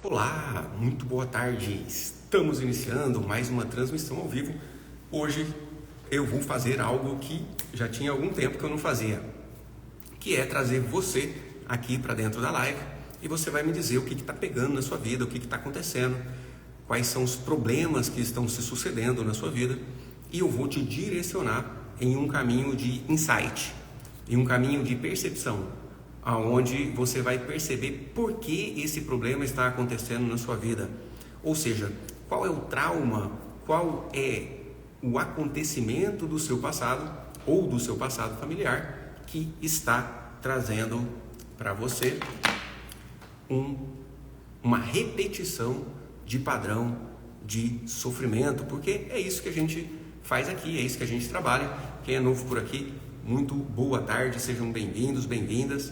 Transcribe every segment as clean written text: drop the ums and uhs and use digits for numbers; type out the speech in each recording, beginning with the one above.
Olá, muito boa tarde. Estamos iniciando mais uma transmissão ao vivo. Hoje eu vou fazer algo que já tinha algum tempo que eu não fazia, que é trazer você aqui para dentro da live e você vai me dizer o que está pegando na sua vida, o que está acontecendo, quais são os problemas que estão se sucedendo na sua vida e eu vou te direcionar em um caminho de insight, em um caminho de percepção, aonde você vai perceber por que esse problema está acontecendo na sua vida. Ou seja, qual é o trauma, qual é o acontecimento do seu passado ou do seu passado familiar que está trazendo para você uma repetição de padrão de sofrimento, porque é isso que a gente faz aqui, é isso que a gente trabalha. Quem é novo por aqui, muito boa tarde, sejam bem-vindos, bem-vindas.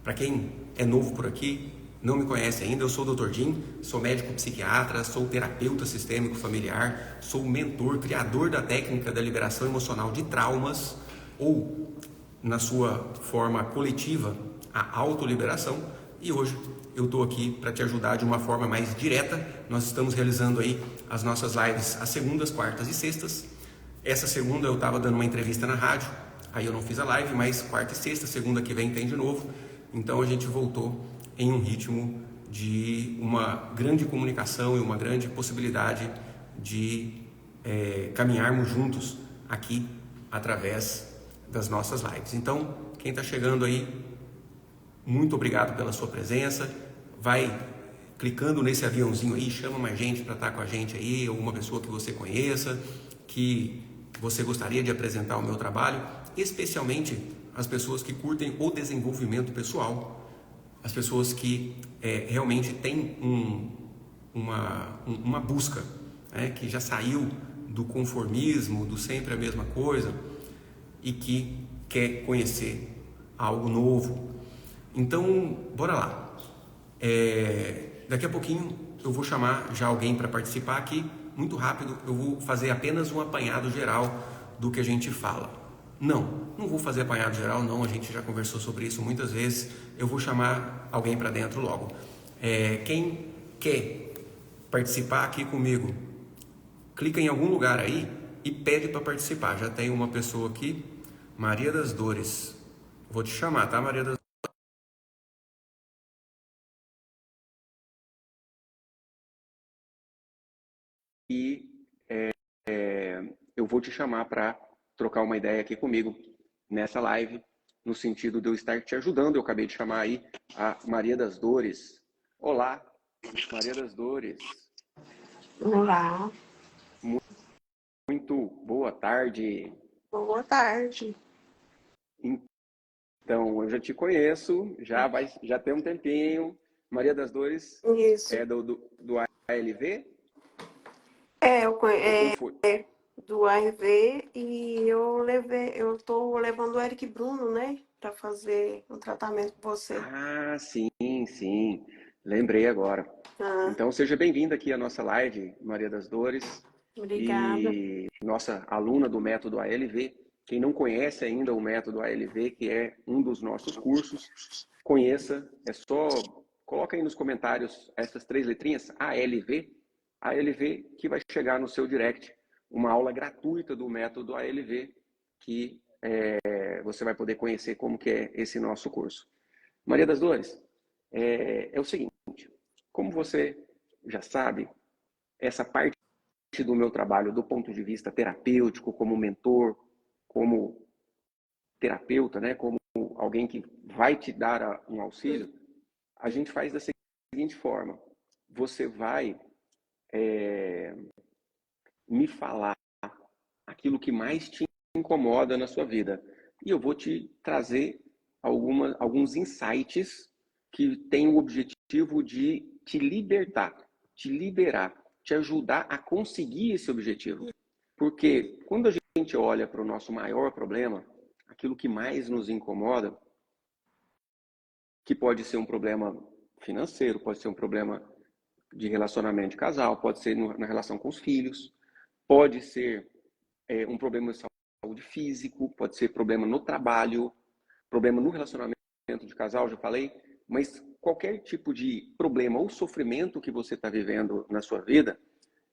Para quem é novo por aqui, não me conhece ainda, eu sou o Dr. Jim, sou médico psiquiatra, sou terapeuta sistêmico familiar, sou mentor, criador da técnica da liberação emocional de traumas, ou na sua forma coletiva, a autoliberação, e hoje eu estou aqui para te ajudar de uma forma mais direta. Nós estamos realizando aí as nossas lives às segundas, quartas e sextas. Essa segunda eu estava dando uma entrevista na rádio, aí eu não fiz a live, mas quarta e sexta, segunda que vem tem de novo. Então a gente voltou em um ritmo de uma grande comunicação e uma grande possibilidade de caminharmos juntos aqui através das nossas lives. Então, quem está chegando aí, muito obrigado pela sua presença. Vai clicando nesse aviãozinho aí, chama mais gente para estar com a gente aí, ou uma pessoa que você conheça, que você gostaria de apresentar o meu trabalho, especialmente as pessoas que curtem o desenvolvimento pessoal, as pessoas que realmente têm uma busca, que já saiu do conformismo, do sempre a mesma coisa e que quer conhecer algo novo. Então, bora lá. Daqui a pouquinho eu vou chamar já alguém para participar aqui, muito rápido. Eu vou fazer apenas um apanhado geral do que a gente fala. Não vou fazer apanhado geral, não, a gente já conversou sobre isso muitas vezes. Eu vou chamar alguém para dentro logo. Quem quer participar aqui comigo, clica em algum lugar aí e pede para participar. Já tem uma pessoa aqui, Maria das Dores. Vou te chamar, tá, Maria das Dores? E eu vou te chamar para trocar uma ideia aqui comigo nessa live, no sentido de eu estar te ajudando. Eu acabei de chamar aí a Maria das Dores. Olá, Maria das Dores. Olá. Muito boa tarde. Boa tarde. Então, eu já te conheço, já tem um tempinho. Maria das Dores Isso. é do ALV? Ou foi? Do ARV e eu tô levando o Eric Bruno, né, para fazer um tratamento com você. Ah, sim. Lembrei agora. Ah, Então, seja bem-vinda aqui à nossa live, Maria das Dores, obrigada. e nossa aluna do método ALV. Quem não conhece ainda o método ALV, que é um dos nossos cursos, conheça. É só coloca aí nos comentários essas 3 letrinhas, ALV, que vai chegar no seu direct uma aula gratuita do método ALV, que você vai poder conhecer como que é esse nosso curso. Maria das Dores, é o seguinte, como você já sabe, essa parte do meu trabalho do ponto de vista terapêutico, como mentor, como terapeuta, né, como alguém que vai te dar um auxílio, a gente faz da seguinte forma: você vai me falar aquilo que mais te incomoda na sua vida e eu vou te trazer alguns insights que têm o objetivo de te libertar, te liberar, te ajudar a conseguir esse objetivo. Porque quando a gente olha para o nosso maior problema, aquilo que mais nos incomoda, que pode ser um problema financeiro, pode ser um problema de relacionamento de casal, pode ser na relação com os filhos, pode ser um problema de saúde físico, pode ser problema no trabalho, problema no relacionamento de casal, já falei, mas qualquer tipo de problema ou sofrimento que você está vivendo na sua vida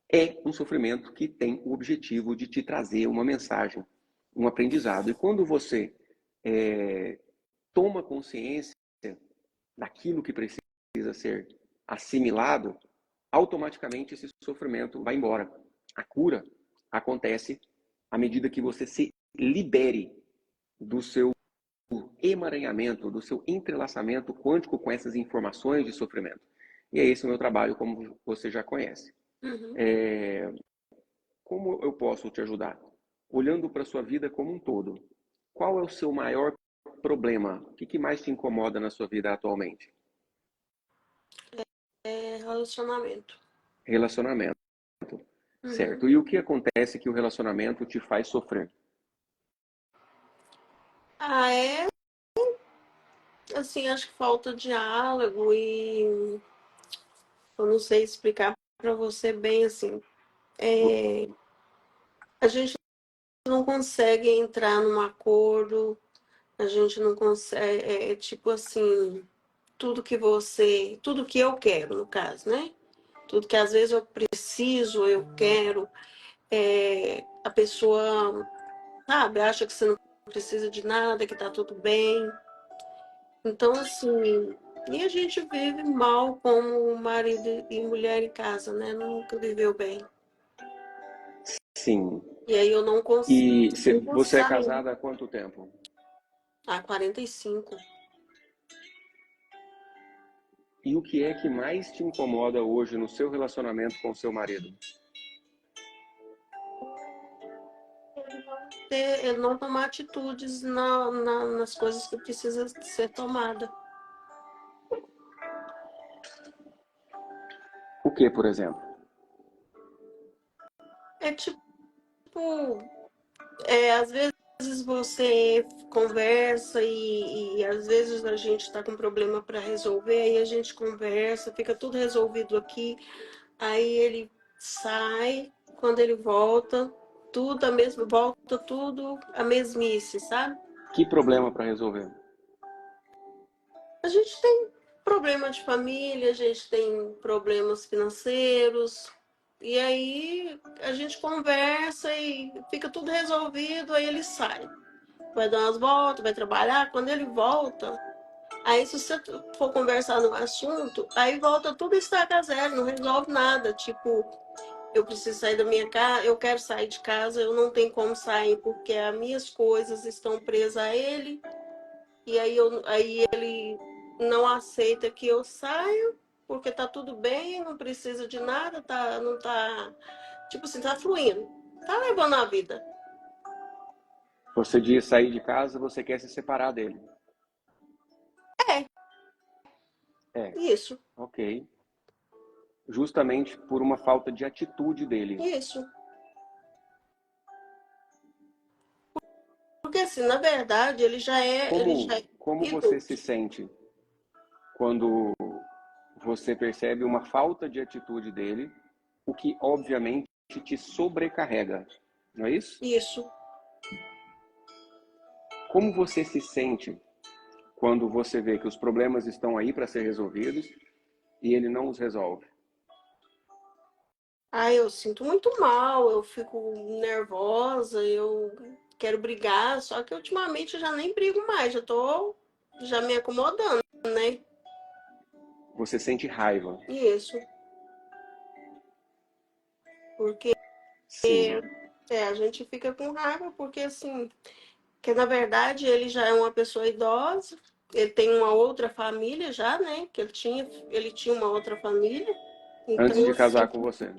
é um sofrimento que tem o objetivo de te trazer uma mensagem, um aprendizado. E quando você toma consciência daquilo que precisa ser assimilado, automaticamente esse sofrimento vai embora. A cura acontece à medida que você se libere do seu emaranhamento, do seu entrelaçamento quântico com essas informações de sofrimento. E é esse o meu trabalho, como você já conhece. Uhum. Como eu posso te ajudar? Olhando para a sua vida como um todo. Qual é o seu maior problema? O que mais te incomoda na sua vida atualmente? Relacionamento. Relacionamento. Uhum. Certo. E o que acontece que o relacionamento te faz sofrer? Assim, acho que falta diálogo e eu não sei explicar para você bem assim. A gente não consegue entrar num acordo, a gente não consegue, tipo assim, tudo que eu quero, no caso, né? Tudo que às vezes eu preciso, eu quero, a pessoa, sabe, acha que você não precisa de nada, que tá tudo bem. Então, assim, e a gente vive mal como marido e mulher em casa, né? Nunca viveu bem. Sim. E aí eu não E consigo você é sair. casada há quanto tempo? Há 45. E o que é que mais te incomoda hoje no seu relacionamento com o seu marido? Ele não tomar atitudes nas coisas que precisam ser tomadas. O que, por exemplo? É tipo, às vezes você conversa e às vezes a gente está com problema para resolver, aí a gente conversa, fica tudo resolvido aqui, aí ele sai, quando ele volta, volta tudo a mesmice, sabe? Que problema para resolver? A gente tem problema de família, a gente tem problemas financeiros, e aí a gente conversa e fica tudo resolvido, aí ele sai. Vai dar umas voltas, vai trabalhar, quando ele volta, aí se você for conversar no assunto, aí volta tudo estaca zero, não resolve nada. Tipo, eu preciso sair da minha casa, eu quero sair de casa, eu não tenho como sair porque as minhas coisas estão presas a ele, e aí ele não aceita que eu saio, porque tá tudo bem, não precisa de nada, não tá, tipo assim, tá fluindo, tá levando a vida. Você diz sair de casa, você quer se separar dele. Isso, Ok. Justamente por uma falta de atitude dele. isso. Porque assim, na verdade, ele já é Como você se idoso. sente quando você percebe uma falta de atitude dele, o que obviamente te sobrecarrega, não é isso? Isso. Como você se sente quando você vê que os problemas estão aí para ser resolvidos e ele não os resolve? Eu sinto muito mal, eu fico nervosa, eu quero brigar, só que ultimamente eu já nem brigo mais, já tô já me acomodando, né? Você sente raiva? Isso. Porque Sim. a gente fica com raiva, porque assim, que na verdade ele já é uma pessoa idosa, ele tem uma outra família já, né? Que ele tinha uma outra família. Antes Então, de casar assim, com você.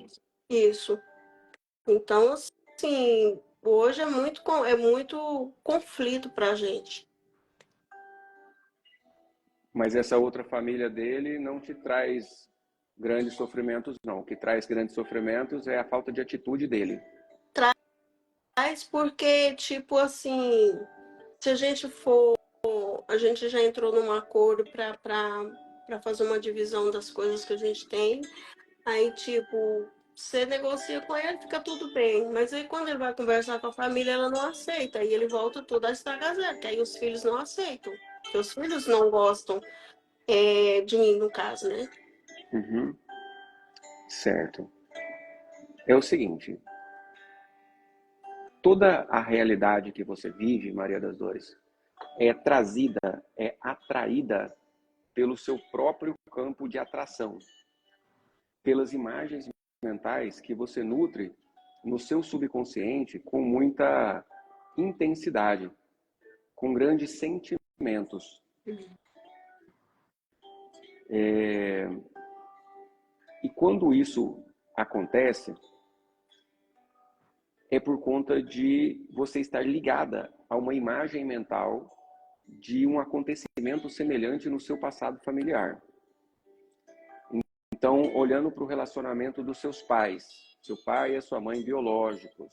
isso. Então, assim, hoje é muito conflito pra gente. Mas essa outra família dele não te traz grandes sofrimentos, não. O que traz grandes sofrimentos é a falta de atitude dele. Mas porque, tipo assim, se a gente for, a gente já entrou num acordo para fazer uma divisão das coisas que a gente tem. Aí, tipo, você negocia com ele, fica tudo bem. Mas aí quando ele vai conversar com a família, ela não aceita. Aí ele volta tudo a estaca zero, que aí os filhos não aceitam. Que os filhos não gostam. de mim, no caso, né? Uhum. Certo. É o seguinte, toda a realidade que você vive, Maria das Dores, é trazida, é atraída pelo seu próprio campo de atração, pelas imagens mentais que você nutre no seu subconsciente com muita intensidade, com grandes sentimentos. E quando isso acontece, é por conta de você estar ligada a uma imagem mental de um acontecimento semelhante no seu passado familiar. Então, olhando para o relacionamento dos seus pais, seu pai e a sua mãe biológicos,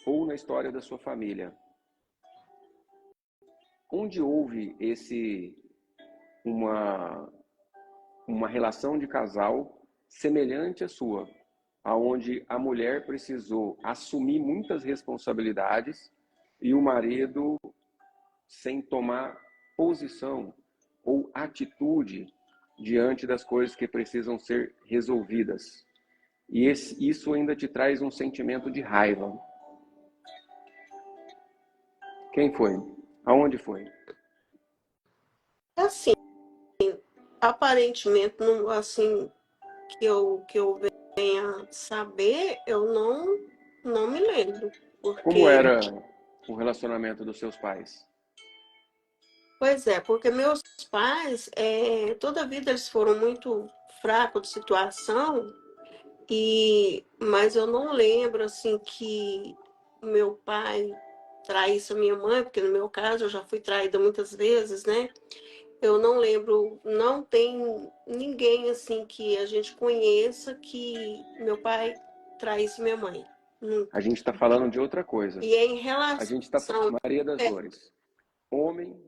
ou na história da sua família, onde houve uma relação de casal semelhante à sua, aonde a mulher precisou assumir muitas responsabilidades e o marido, sem tomar posição ou atitude diante das coisas que precisam ser resolvidas. E isso ainda te traz um sentimento de raiva. Quem foi? Aonde foi? Assim, aparentemente, não, assim, que eu venha saber, eu não me lembro. Como Porque, era o relacionamento dos seus pais? pois é, porque meus pais, toda a vida eles foram muito fracos de situação, mas eu não lembro, assim, que meu pai traísse a minha mãe, porque no meu caso eu já fui traída muitas vezes, né? Eu não lembro, não tem ninguém assim que a gente conheça que meu pai traísse minha mãe. A Nunca. gente está falando de outra coisa. E em A gente está, relação. Maria das É, Dores, homem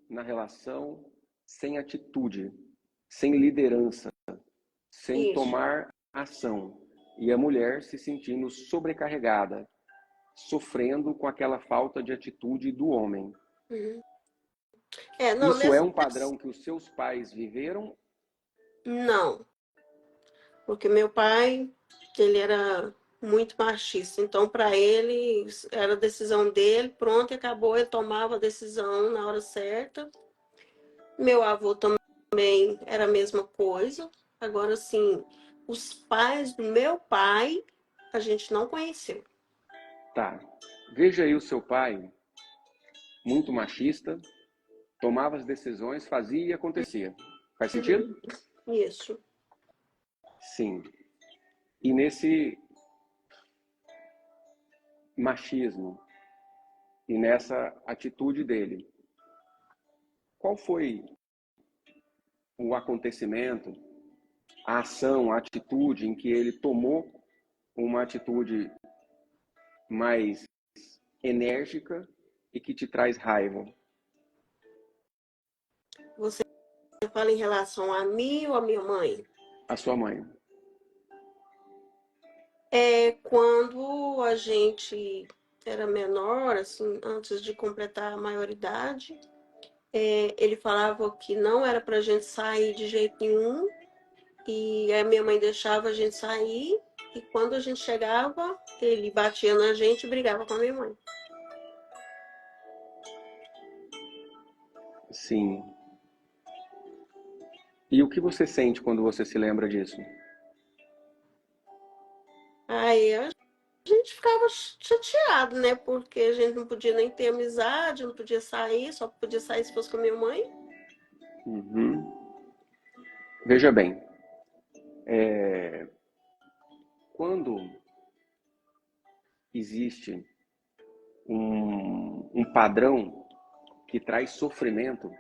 na relação sem atitude, sem liderança, sem isso. tomar ação. E a mulher se sentindo sobrecarregada, sofrendo com aquela falta de atitude do homem. Uhum. Não, Isso é um padrão que os seus pais viveram? não, porque meu pai, ele era muito machista, então para ele era a decisão dele, pronto, e acabou, ele tomava a decisão na hora certa. Meu avô também era a mesma coisa. Agora, assim, os pais do meu pai, a gente não conheceu. Tá. Veja aí o seu pai, muito machista, tomava as decisões, fazia e acontecia. Faz sentido? Uhum. Isso. Sim. E nesse machismo e nessa atitude dele, qual foi o acontecimento, a ação, a atitude em que ele tomou uma atitude mais enérgica e que te traz raiva? Você fala em relação a mim ou a minha mãe? A sua mãe. Quando a gente era menor, assim, antes de completar a maioridade, ele falava que não era pra gente sair de jeito nenhum, e a minha mãe deixava a gente sair, e quando a gente chegava, ele batia na gente e brigava com a minha mãe. Sim. E o que você sente quando você se lembra disso? Aí a gente ficava chateado, né? Porque a gente não podia nem ter amizade, não podia sair, só podia sair se fosse com a minha mãe. Uhum. Veja bem, quando existe um padrão que traz sofrimento,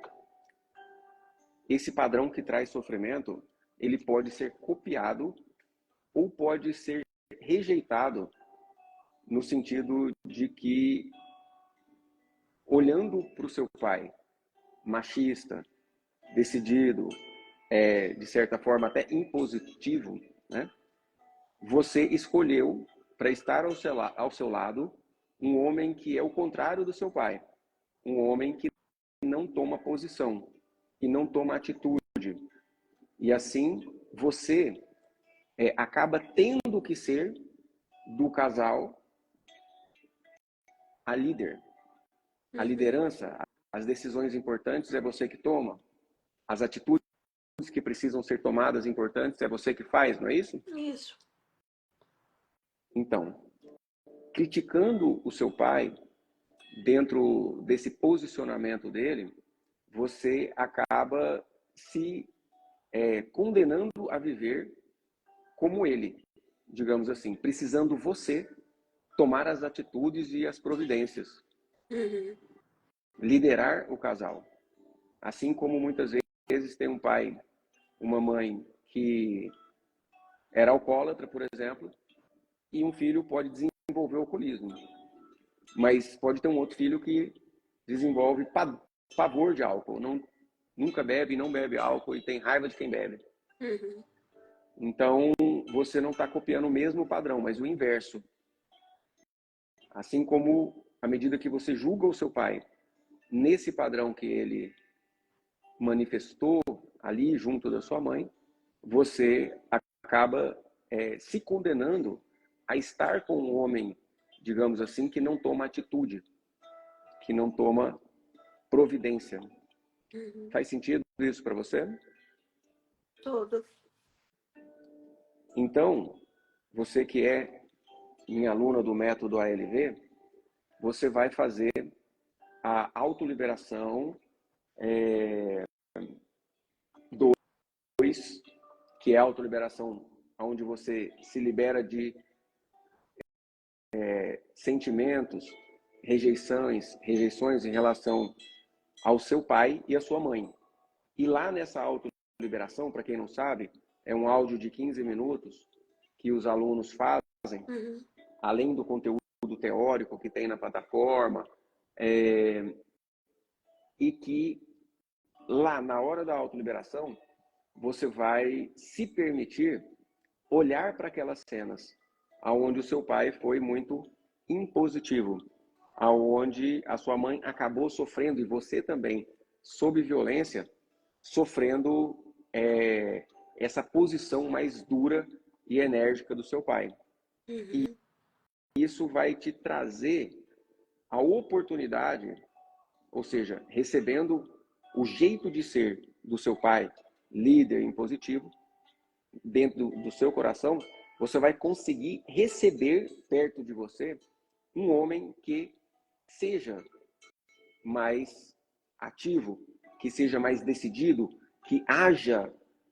esse padrão que traz sofrimento, ele pode ser copiado ou pode ser rejeitado no sentido de que, olhando para o seu pai, machista, decidido, de certa forma até impositivo, né? Você escolheu para estar ao seu lado um homem que é o contrário do seu pai, um homem que não não toma posição e não toma atitude. E assim você acaba tendo que ser do casal a líder. A liderança, as decisões importantes é você que toma. As atitudes que precisam ser tomadas importantes é você que faz, não é isso? Isso. Então, criticando o seu pai, dentro desse posicionamento dele, você acaba se condenando a viver como ele, digamos assim, precisando você tomar as atitudes e as providências, liderar o casal. Assim como muitas vezes tem um pai, uma mãe que era alcoólatra, por exemplo, e um filho pode desenvolver o alcoolismo. Mas pode ter um outro filho que desenvolve pavor de álcool, nunca bebe, não bebe álcool e tem raiva de quem bebe. Então, você não está copiando o mesmo padrão, mas o inverso. Assim como, à medida que você julga o seu pai nesse padrão que ele manifestou ali junto da sua mãe, você acaba se condenando a estar com um homem, digamos assim, que não toma atitude, que não toma providência. Faz sentido isso para você? Todo. Então, você que é minha aluna do método ALV, você vai fazer a autoliberação 2, que é a autoliberação onde você se libera de sentimentos, rejeições em relação ao seu pai e à sua mãe. E lá nessa autoliberação, para quem não sabe, é um áudio de 15 minutos que os alunos fazem, além do conteúdo teórico que tem na plataforma, e que lá na hora da autoliberação, você vai se permitir olhar para aquelas cenas aonde o seu pai foi muito impositivo, aonde a sua mãe acabou sofrendo, e você também, sob violência, sofrendo essa posição mais dura e enérgica do seu pai. E isso vai te trazer a oportunidade, ou seja, recebendo o jeito de ser do seu pai, líder impositivo, dentro do seu coração, você vai conseguir receber perto de você um homem que seja mais ativo, que seja mais decidido, que haja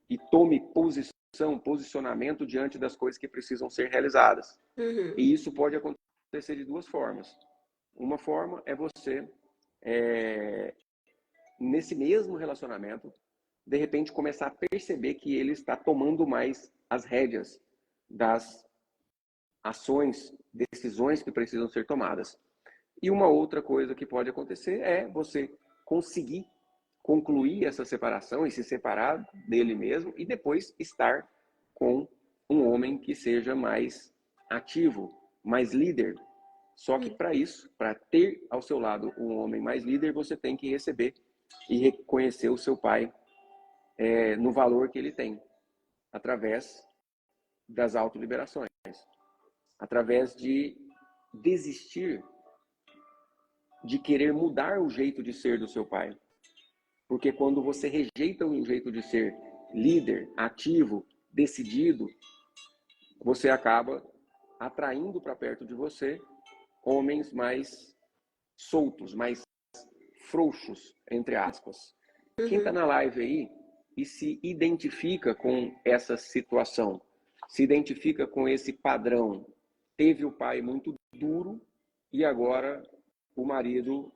e tome posicionamento diante das coisas que precisam ser realizadas. E isso pode acontecer de duas formas. Uma forma é você, nesse mesmo relacionamento, de repente começar a perceber que ele está tomando mais as rédeas das ações, decisões que precisam ser tomadas. E uma outra coisa que pode acontecer é você conseguir concluir essa separação e se separar dele mesmo e depois estar com um homem que seja mais ativo, mais líder. Só que para isso, para ter ao seu lado um homem mais líder, você tem que receber e reconhecer o seu pai no valor que ele tem, através das autoliberações, através de desistir de querer mudar o jeito de ser do seu pai. Porque quando você rejeita o jeito de ser líder, ativo, decidido, você acaba atraindo para perto de você homens mais soltos, mais frouxos, entre aspas. Quem está na live aí e se identifica com essa situação, se identifica com esse padrão, teve o pai muito duro e agora o marido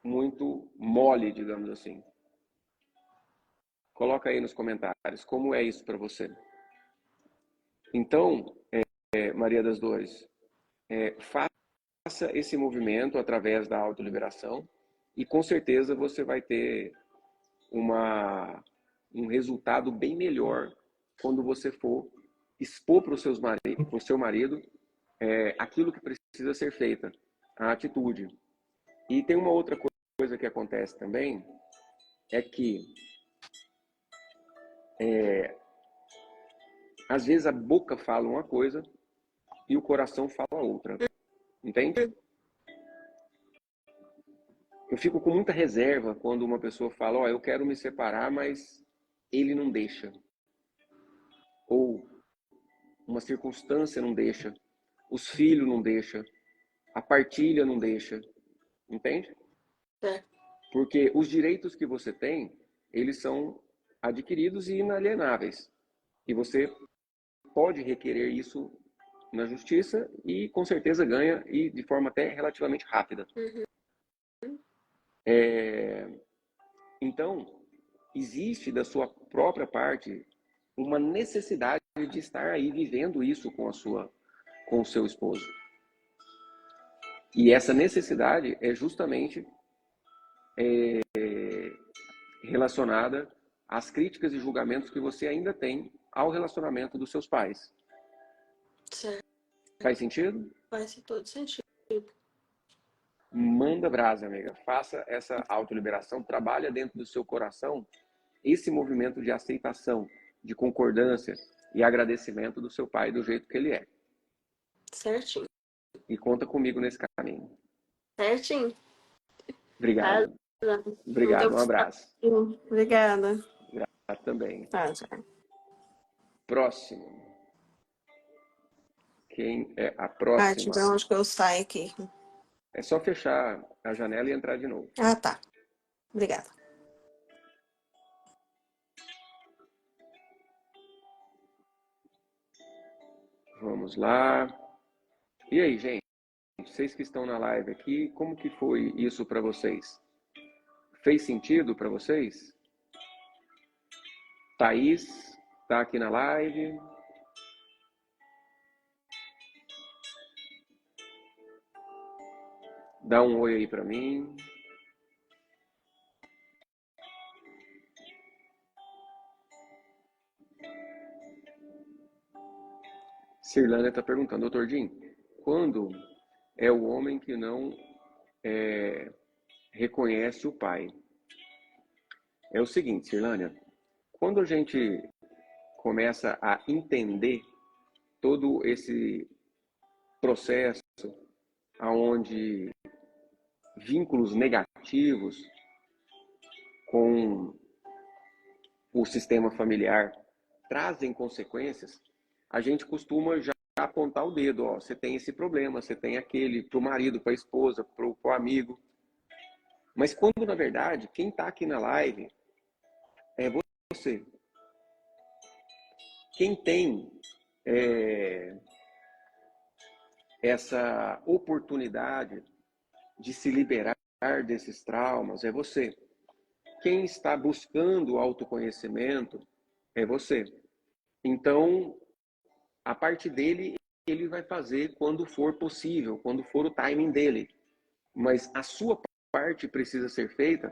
muito mole, digamos assim. Coloca aí nos comentários como é isso para você. Então, Maria das Dores, faça esse movimento através da autoliberação e com certeza você vai ter um resultado bem melhor quando você for expor para o seu marido aquilo que precisa ser feita, a atitude. E tem uma outra coisa que acontece também é que às vezes a boca fala uma coisa e o coração fala outra. Entende? Eu fico com muita reserva quando uma pessoa fala, ó, eu quero me separar, mas ele não deixa. Ou uma circunstância não deixa, os filhos não deixam, a partilha não deixa. Entende? É. Porque os direitos que você tem, eles são adquiridos e inalienáveis. E você pode requerer isso na justiça e com certeza ganha, e de forma até relativamente rápida. Então, existe da sua própria parte uma necessidade de estar aí vivendo isso com o seu esposo. E essa necessidade é justamente relacionada às críticas e julgamentos que você ainda tem ao relacionamento dos seus pais. Certo. Faz sentido? Faz todo sentido. Manda brasa, amiga. Faça essa autoliberação, trabalha dentro do seu coração esse movimento de aceitação, de concordância e agradecimento do seu pai do jeito que ele é. Certinho. E conta comigo nesse caminho. Certinho. Obrigado. Obrigado, um abraço. Obrigada. Obrigado também. Tá, já. Próximo. Quem é a Ah, próxima? então acho que eu saio aqui. É só fechar a janela e entrar de novo. Ah, tá. Obrigada. Vamos lá. E aí, gente? Vocês que estão na live aqui, como que foi isso para vocês? Fez sentido para vocês? Thaís está aqui na live. Dá um oi aí para mim. Cirlânia está perguntando, doutor Jim, quando é o homem que não reconhece o pai? É o seguinte, Cirlânia, quando a gente começa a entender todo esse processo onde vínculos negativos com o sistema familiar trazem consequências, a gente costuma já apontar o dedo, ó, você tem esse problema, você tem aquele, para o marido, para a esposa, para o amigo. Mas quando, na verdade, quem está aqui na live é você. Quem tem essa oportunidade de se liberar desses traumas é você. Quem está buscando autoconhecimento é você. Então, a parte dele, ele vai fazer quando for possível, quando for o timing dele. Mas a sua parte precisa ser feita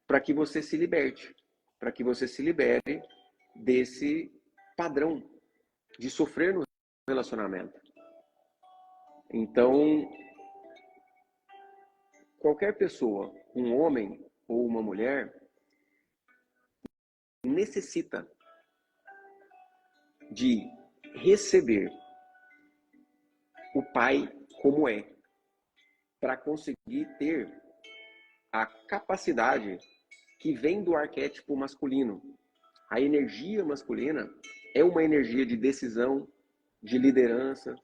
para que você se liberte, para que você se libere desse padrão de sofrer no relacionamento. Então, qualquer pessoa, um homem ou uma mulher, necessita de receber o pai como é, para conseguir ter a capacidade que vem do arquétipo masculino. A energia masculina é uma energia de decisão, de liderança,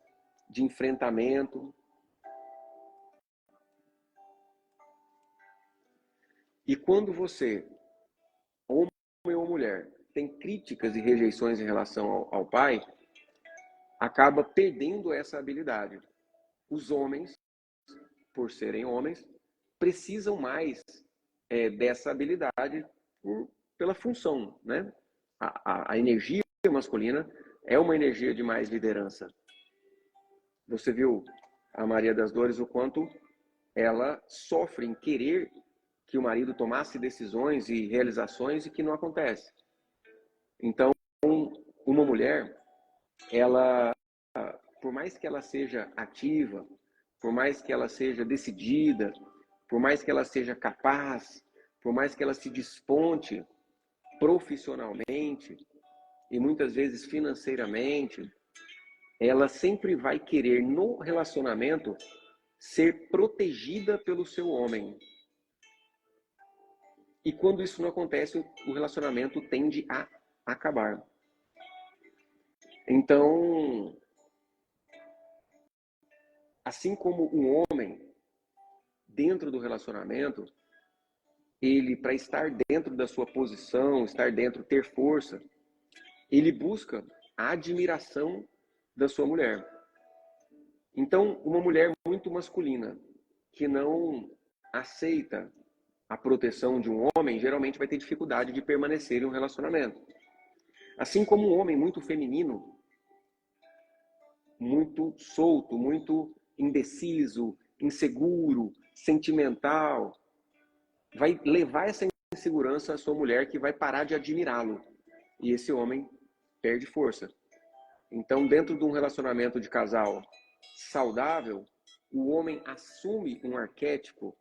de enfrentamento. E quando você, homem ou mulher, tem críticas e rejeições em relação ao pai, acaba perdendo essa habilidade. Os homens, por serem homens, precisam mais dessa habilidade pela função, né? A energia masculina é uma energia de mais liderança. Você viu a Maria das Dores, o quanto ela sofre em querer que o marido tomasse decisões e realizações e que não acontece. Então, uma mulher, ela, por mais que ela seja ativa, por mais que ela seja decidida, por mais que ela seja capaz, por mais que ela se desponte profissionalmente e muitas vezes financeiramente, ela sempre vai querer no relacionamento ser protegida pelo seu homem. E quando isso não acontece, o relacionamento tende a acabar. Então, assim como um homem dentro do relacionamento, ele, para estar dentro da sua posição, estar dentro, ter força, ele busca a admiração da sua mulher. Então, uma mulher muito masculina, que não aceita a proteção de um homem, geralmente vai ter dificuldade de permanecer em um relacionamento. Assim como um homem muito feminino, muito solto, muito indeciso, inseguro, sentimental, vai levar essa insegurança à sua mulher, que vai parar de admirá-lo. E esse homem perde força. Então, dentro de um relacionamento de casal saudável, o homem assume um arquétipo,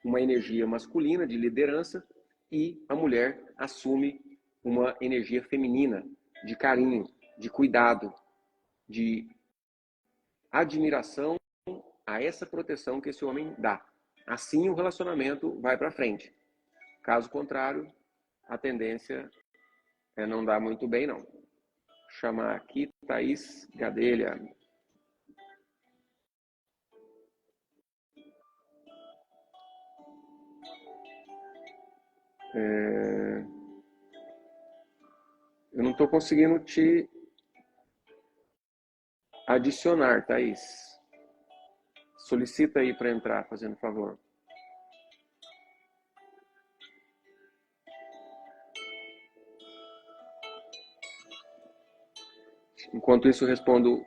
uma energia masculina de liderança, e a mulher assume uma energia feminina de carinho, de cuidado, de admiração a essa proteção que esse homem dá. Assim o relacionamento vai para frente. Caso contrário, a tendência é não dar muito bem, não. Vou chamar aqui Thaís Gadelha. Eu não estou conseguindo te adicionar, Thaís. Solicita aí para entrar, fazendo favor. Enquanto isso, eu respondo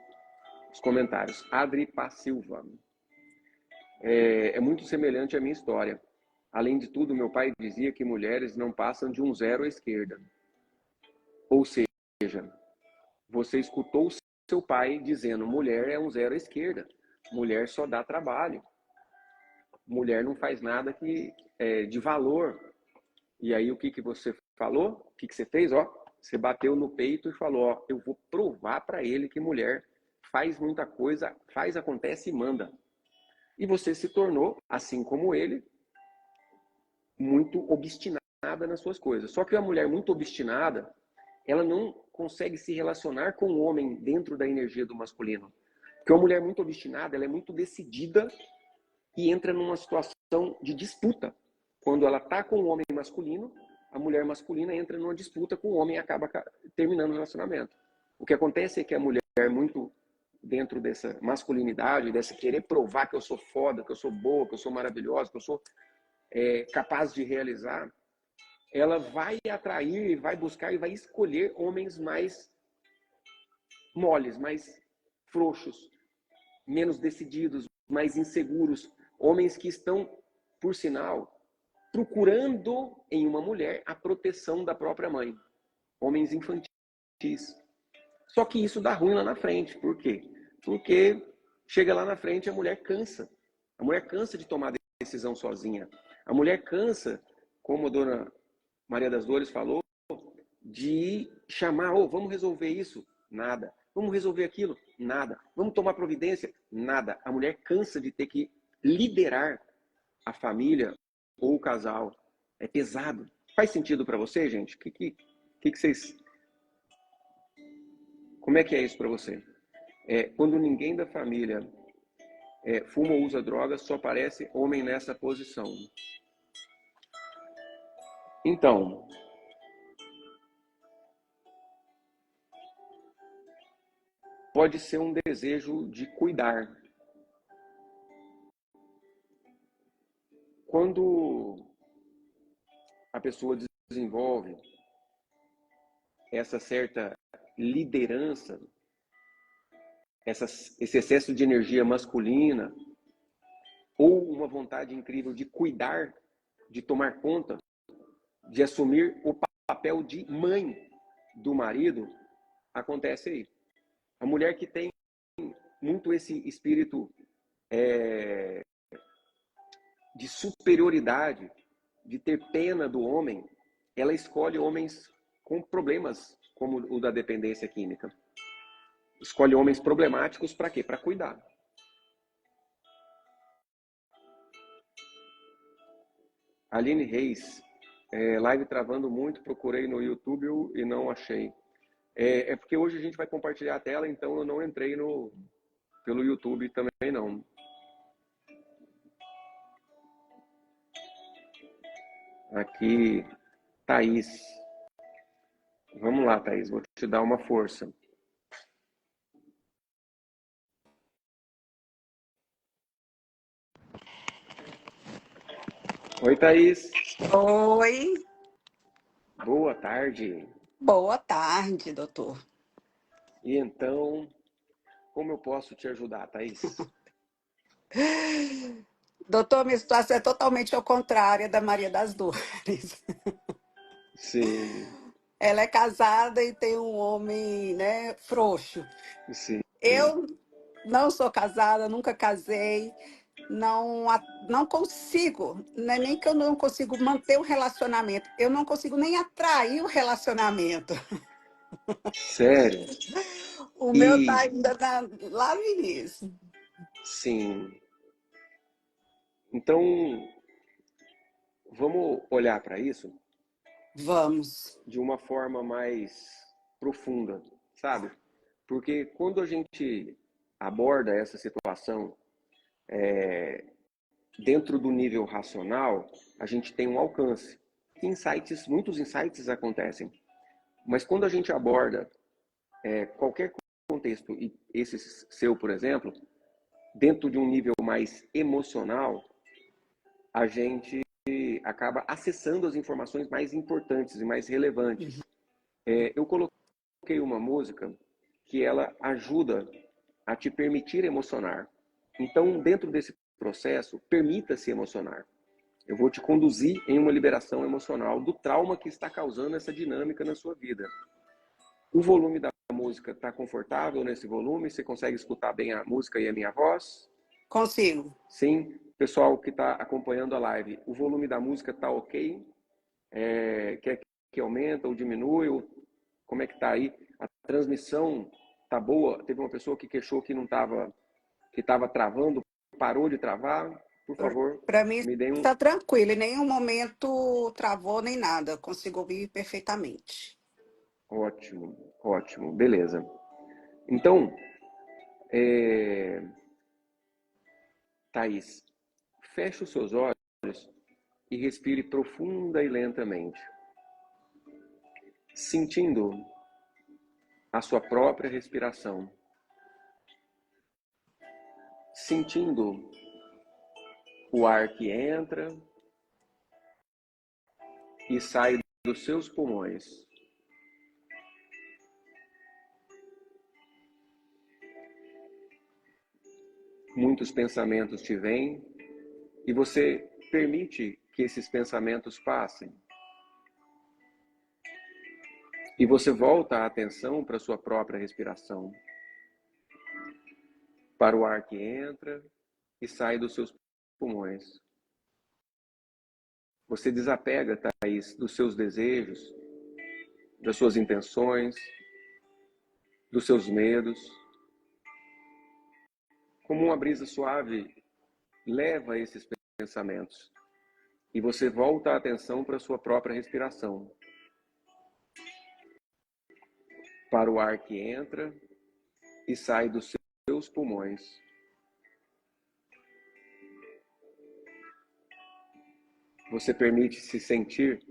os comentários. Adri Paz Silva. É muito semelhante à minha história. Além de tudo, meu pai dizia que mulheres não passam de um 0 à esquerda. Ou seja, você escutou seu pai dizendo: mulher é um 0 à esquerda. Mulher só dá trabalho. Mulher não faz nada de valor. E aí o que você falou? O que você fez? Você bateu no peito e falou: eu vou provar para ele que mulher faz muita coisa, faz, acontece e manda. E você se tornou, assim como ele, muito obstinada nas suas coisas. Só que a mulher muito obstinada, ela não consegue se relacionar com o homem dentro da energia do masculino. Porque uma mulher muito obstinada, ela é muito decidida e entra numa situação de disputa. Quando ela está com o homem masculino, a mulher masculina entra numa disputa com o homem e acaba terminando o relacionamento. O que acontece é que a mulher, muito dentro dessa masculinidade, dessa querer provar que eu sou foda, que eu sou boa, que eu sou maravilhosa, que eu sou capaz de realizar, ela vai atrair, vai buscar e vai escolher homens mais moles, mais frouxos, menos decididos, mais inseguros, homens que estão, por sinal, procurando em uma mulher a proteção da própria mãe. Homens infantis. Só que isso dá ruim lá na frente. Por quê? Porque chega lá na frente, a mulher cansa. A mulher cansa de tomar decisão sozinha. A mulher cansa, como a dona Maria das Dores falou, de chamar: vamos resolver isso? Nada. Vamos resolver aquilo? Nada. Vamos tomar providência? Nada. A mulher cansa de ter que liderar a família ou o casal. É pesado. Faz sentido para você, gente? Que vocês... Como é que é isso para você? Quando ninguém da família fuma ou usa drogas, só aparece homem nessa posição. Então, pode ser um desejo de cuidar. Quando a pessoa desenvolve essa certa liderança, esse excesso de energia masculina, ou uma vontade incrível de cuidar, de tomar conta, de assumir o papel de mãe do marido, acontece aí. A mulher que tem muito esse espírito de superioridade, de ter pena do homem, ela escolhe homens com problemas, como o da dependência química. Escolhe homens problemáticos para quê? Para cuidar. Aline Reis, live travando muito, procurei no YouTube e não achei. É porque hoje a gente vai compartilhar a tela, então eu não entrei pelo YouTube também não. Aqui, Thaís. Vamos lá, Thaís, vou te dar uma força. Oi, Thaís. Oi, Boa tarde. boa tarde, doutor. E então, como eu posso te ajudar, Thaís? Doutor, minha situação é totalmente ao contrário da Maria das Dores. Sim, Ela é casada e tem um homem, né, frouxo. sim. Eu não sou casada, nunca casei, não consigo, não é nem que eu não consigo manter o relacionamento, eu não consigo nem atrair o relacionamento. Sério? O meu tá E, ainda lá no início. sim. Então, vamos olhar para isso Vamos. de uma forma mais profunda, sabe? Porque quando a gente aborda essa situação dentro do nível racional, a gente tem um alcance. Muitos insights acontecem. Mas quando a gente aborda qualquer contexto, e esse seu, por exemplo, dentro de um nível mais emocional, a gente acaba acessando as informações mais importantes e mais relevantes. Eu coloquei uma música que ela ajuda a te permitir emocionar. Então, dentro desse processo, permita-se emocionar. Eu vou te conduzir em uma liberação emocional do trauma que está causando essa dinâmica na sua vida. O volume da música está confortável nesse volume? Você consegue escutar bem a música e a minha voz? Consigo. Sim. Pessoal que está acompanhando a live, o volume da música está ok? Quer que aumenta ou diminui? Como é que está aí? A transmissão está boa? Teve uma pessoa que queixou que não estava, que estava travando, parou de travar? Por favor, Para mim me deem um... está tranquilo, em nenhum momento travou nem nada, consigo ouvir perfeitamente. Ótimo, ótimo, beleza. Então, Thaís, feche os seus olhos e respire profunda e lentamente, sentindo a sua própria respiração, sentindo o ar que entra e sai dos seus pulmões. Muitos pensamentos te vêm e você permite que esses pensamentos passem. E você volta a atenção para a sua própria respiração, para o ar que entra e sai dos seus pulmões. Você desapega, Thaís, dos seus desejos, das suas intenções, dos seus medos. Como uma brisa suave leva esses pensamentos. E você volta a atenção para a sua própria respiração. Para o ar que entra e sai dos seus pulmões. Você permite se sentir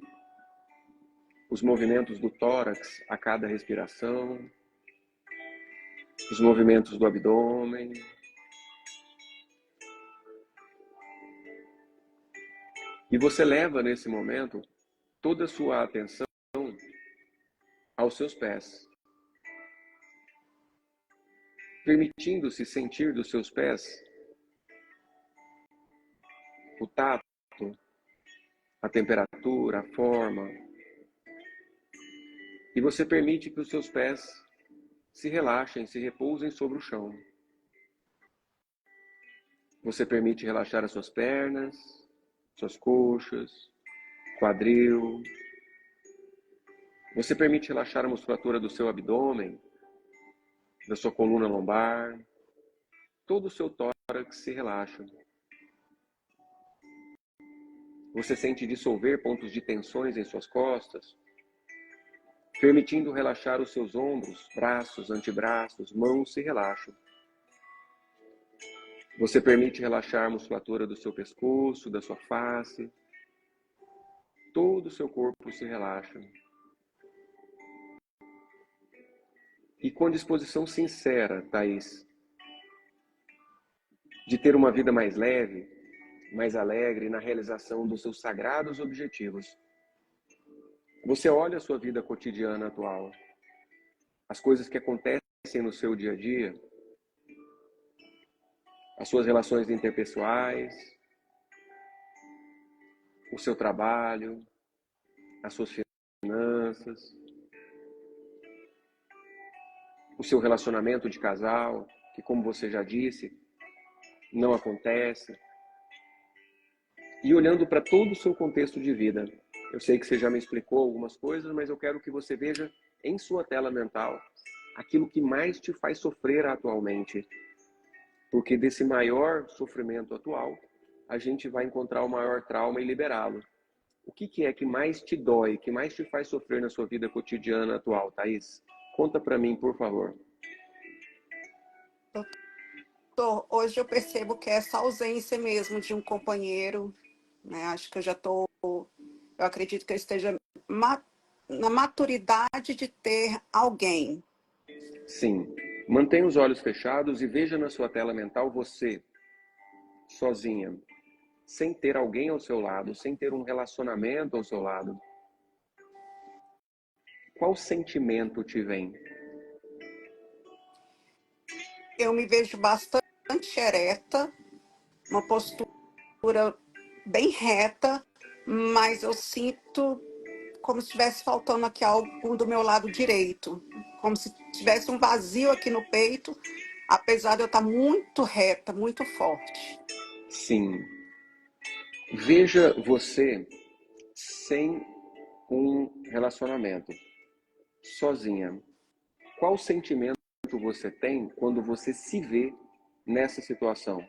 os movimentos do tórax a cada respiração, os movimentos do abdômen. E você leva nesse momento toda a sua atenção aos seus pés, permitindo-se sentir dos seus pés o tato, a temperatura, a forma. E você permite que os seus pés se relaxem, se repousem sobre o chão. Você permite relaxar as suas pernas, suas coxas, quadril. Você permite relaxar a musculatura do seu abdômen, da sua coluna lombar, todo o seu tórax se relaxa. Você sente dissolver pontos de tensões em suas costas, permitindo relaxar os seus ombros, braços, antebraços, mãos se relaxam. Você permite relaxar a musculatura do seu pescoço, da sua face. Todo o seu corpo se relaxa. E com disposição sincera, Thaís, de ter uma vida mais leve, mais alegre na realização dos seus sagrados objetivos. Você olha a sua vida cotidiana atual, as coisas que acontecem no seu dia a dia, as suas relações interpessoais, o seu trabalho, as suas finanças, o seu relacionamento de casal, que, como você já disse, não acontece. E olhando para todo o seu contexto de vida, eu sei que você já me explicou algumas coisas, mas eu quero que você veja em sua tela mental aquilo que mais te faz sofrer atualmente. Porque desse maior sofrimento atual, a gente vai encontrar o maior trauma e liberá-lo. O que é que mais te dói, que mais te faz sofrer na sua vida cotidiana atual, Thaís? Conta para mim, por favor. Hoje eu percebo que é essa ausência mesmo de um companheiro, né? Acho que eu acredito que eu esteja na maturidade de ter alguém. Sim. Mantenha os olhos fechados e veja na sua tela mental você, sozinha, sem ter alguém ao seu lado, sem ter um relacionamento ao seu lado. Qual sentimento te vem? Eu me vejo bastante ereta, uma postura bem reta, mas eu sinto como se estivesse faltando aqui algo do meu lado direito, como se tivesse um vazio aqui no peito, apesar de eu estar muito reta, muito forte. Sim. Veja você sem um relacionamento, sozinha. Qual sentimento você tem quando você se vê nessa situação?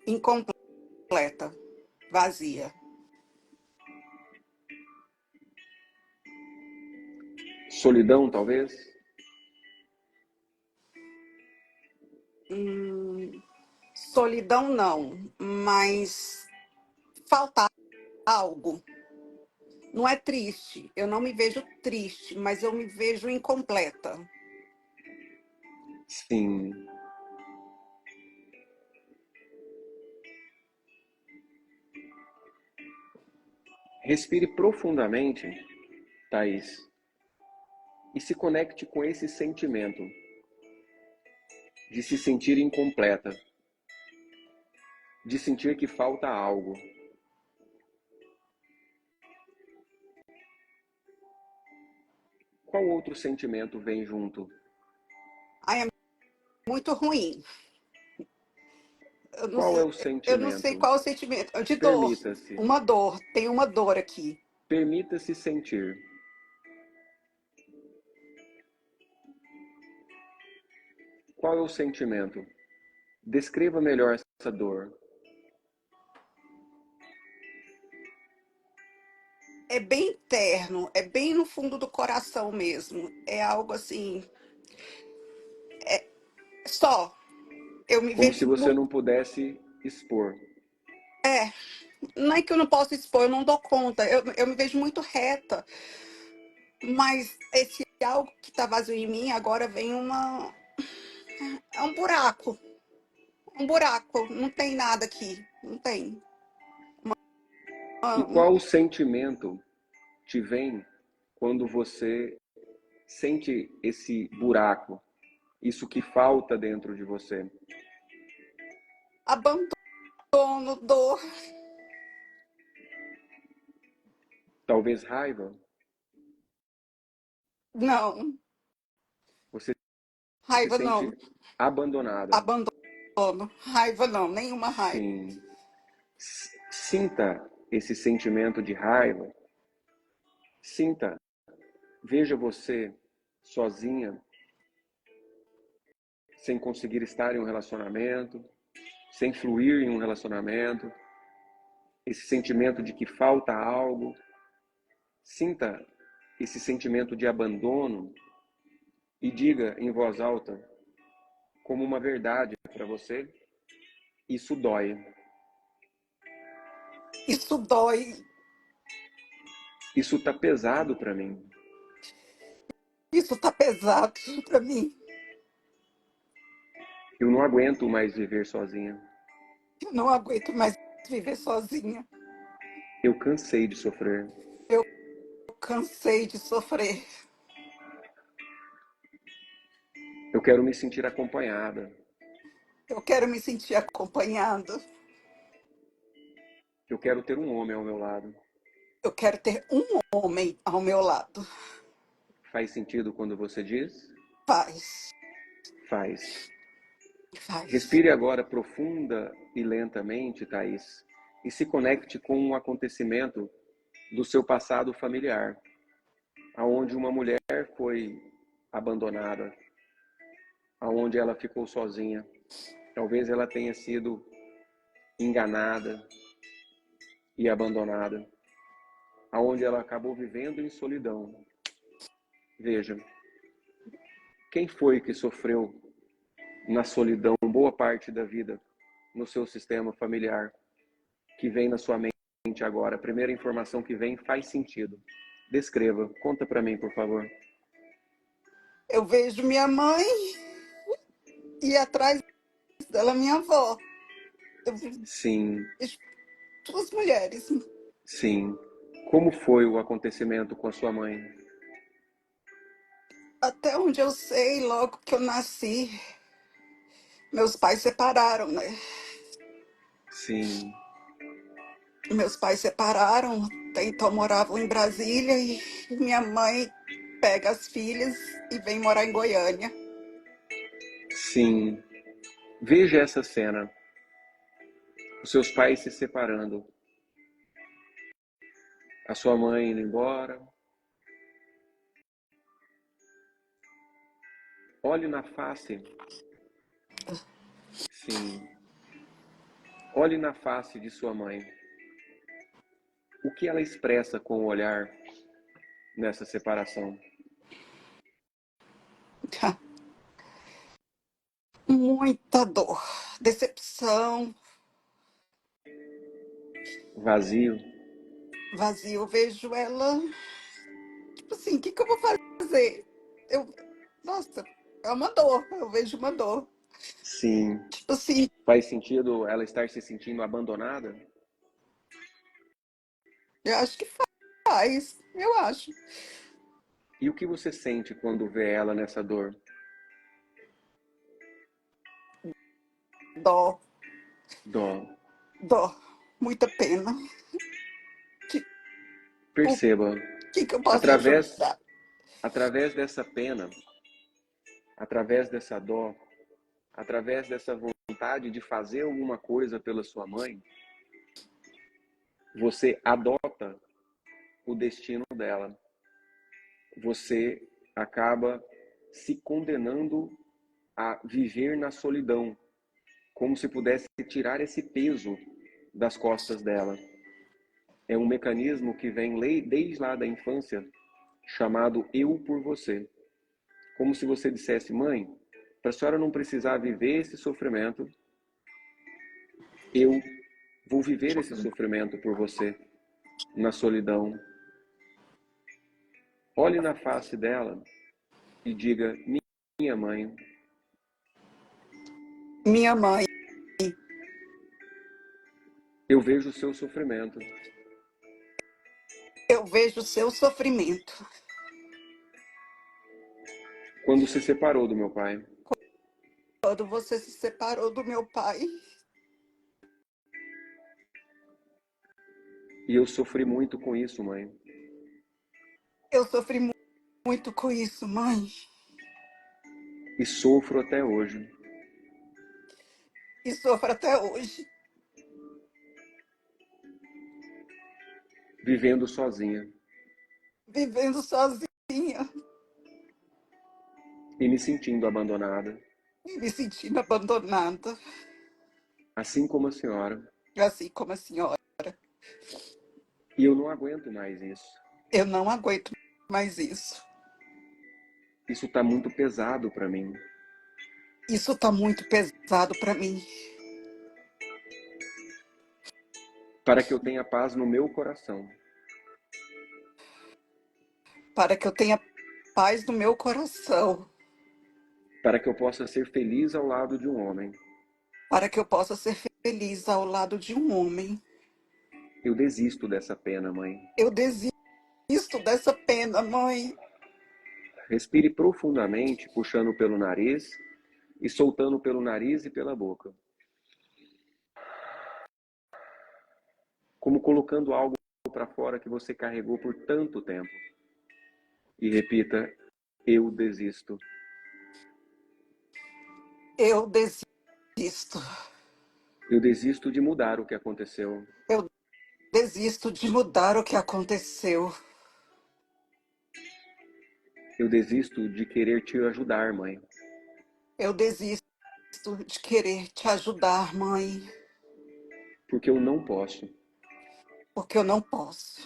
Incompleta, vazia. Solidão, talvez? Solidão não, mas falta algo. Não é triste, eu não me vejo triste, mas eu me vejo incompleta. Sim. Respire profundamente, Thaís, e se conecte com esse sentimento de se sentir incompleta, de sentir que falta algo. Qual outro sentimento vem junto? Ai, é muito ruim. Qual é o Eu não sei sentimento? qual é o sentimento. De dor. Permita-se. Uma dor. Tem uma dor aqui. Permita-se sentir. Qual é o sentimento? Descreva melhor essa dor. É bem interno, é bem no fundo do coração mesmo. É algo assim. Só. Eu me Como se vejo você muito. não pudesse expor. Não é que eu não posso expor, eu não dou conta. Eu me vejo muito reta. Mas esse algo que está vazio em mim, agora vem uma. É um buraco. Um buraco. Não tem nada aqui. Não tem. E qual sentimento te vem quando você sente esse buraco, isso que falta dentro de você? Abandono, dor. Talvez raiva? Não. Você se Raiva sente não. abandonada? Abandono. Raiva não. Nenhuma raiva. Sim. Sinta esse sentimento de raiva. Sinta, veja você sozinha, sem conseguir estar em um relacionamento, sem fluir em um relacionamento, esse sentimento de que falta algo. Sinta esse sentimento de abandono e diga em voz alta, como uma verdade para você, isso dói. Isso dói. Isso está pesado para mim. Isso tá pesado para mim. Eu não aguento mais viver sozinha. Eu não aguento mais viver sozinha. Eu cansei de sofrer. Eu cansei de sofrer. Eu quero me sentir acompanhada. Eu quero me sentir acompanhado. Eu quero ter um homem ao meu lado. Eu quero ter um homem ao meu lado. Faz sentido quando você diz? Faz. Faz. Faz. Respire agora profunda e lentamente, Thaís, e se conecte com um acontecimento do seu passado familiar, aonde uma mulher foi abandonada, aonde ela ficou sozinha. Talvez ela tenha sido enganada e abandonada, aonde ela acabou vivendo em solidão. Veja, quem foi que sofreu na solidão boa parte da vida no seu sistema familiar, que vem na sua mente agora? A primeira informação que vem faz sentido. Descreva, conta para mim, por favor. Eu vejo minha mãe e atrás dela minha avó. Eu Sim, vejo duas mulheres. sim. Como foi o acontecimento com a sua mãe? Até onde eu sei, logo que eu nasci, meus pais separaram, né? Sim, Meus pais separaram, até então moravam em Brasília e minha mãe pega as filhas e vem morar em Goiânia. sim. Veja essa cena. Os seus pais se separando. A sua mãe indo embora. Olhe na face. Sim. Olhe na face de sua mãe. O que ela expressa com o olhar nessa separação? Muita dor, decepção, Vazio? vazio. Eu vejo ela, tipo assim, o que eu vou fazer? Nossa, é uma dor, eu vejo uma dor. Sim. Tipo assim, Faz sentido ela estar se sentindo abandonada? eu acho que faz, eu acho. E o que você sente quando vê ela nessa dor? Dó, Dó. dó, muita pena. Tipo, o Perceba, que eu posso através, ajudar? através dessa pena, através dessa dó, através dessa vontade de fazer alguma coisa pela sua mãe, você adota o destino dela. Você acaba se condenando a viver na solidão, como se pudesse tirar esse peso das costas dela. É um mecanismo que vem desde lá da infância, chamado eu por você. Como se você dissesse, mãe, para a senhora não precisar viver esse sofrimento, eu vou viver esse sofrimento por você, na solidão. Olhe na face dela e diga, minha mãe, Minha mãe, eu vejo o seu sofrimento. eu vejo o seu sofrimento. Quando se separou do meu pai, Quando você se separou do meu pai, e eu sofri muito com isso, mãe. eu sofri muito com isso, mãe. E sofro até hoje. E sofro até hoje. vivendo sozinha vivendo sozinha e me sentindo abandonada, e me sentindo abandonada, assim como a senhora. assim como a senhora. E eu não aguento mais isso. Eu não aguento mais isso. Isso está muito pesado para mim. Isso está muito pesado para mim. Para que eu tenha paz no meu coração, Para que eu tenha paz no meu coração, para que eu possa ser feliz ao lado de um homem. para que eu possa ser feliz ao lado de um homem. Eu desisto dessa pena, mãe. Eu desisto dessa pena, mãe. Respire profundamente, puxando pelo nariz e soltando pelo nariz e pela boca. Como colocando algo para fora que você carregou por tanto tempo. E repita: eu desisto. Eu desisto. Eu desisto de mudar o que aconteceu. Eu desisto de mudar o que aconteceu. Eu desisto de querer te ajudar, mãe. Eu desisto de querer te ajudar, mãe, Porque eu não posso. porque eu não posso.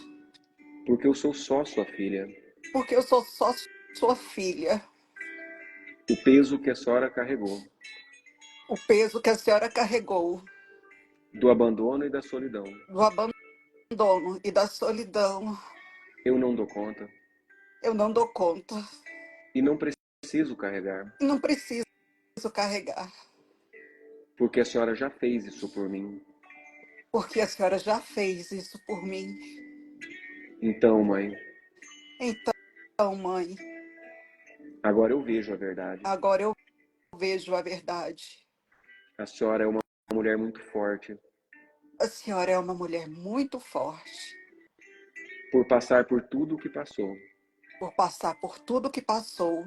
Porque eu sou só sua filha. Porque eu sou só sua filha. O peso que a senhora carregou. O peso que a senhora carregou Do abandono e da solidão. do abandono e da solidão, Eu não dou conta. eu não dou conta. E não preciso carregar. E não preciso carregar. Porque a senhora já fez isso por mim. Porque a senhora já fez isso por mim. Então, mãe, Então, mãe, agora eu vejo a verdade. agora eu vejo a verdade. A senhora é uma mulher muito forte. A senhora é uma mulher muito forte Por passar por tudo o que passou. por passar por tudo que passou.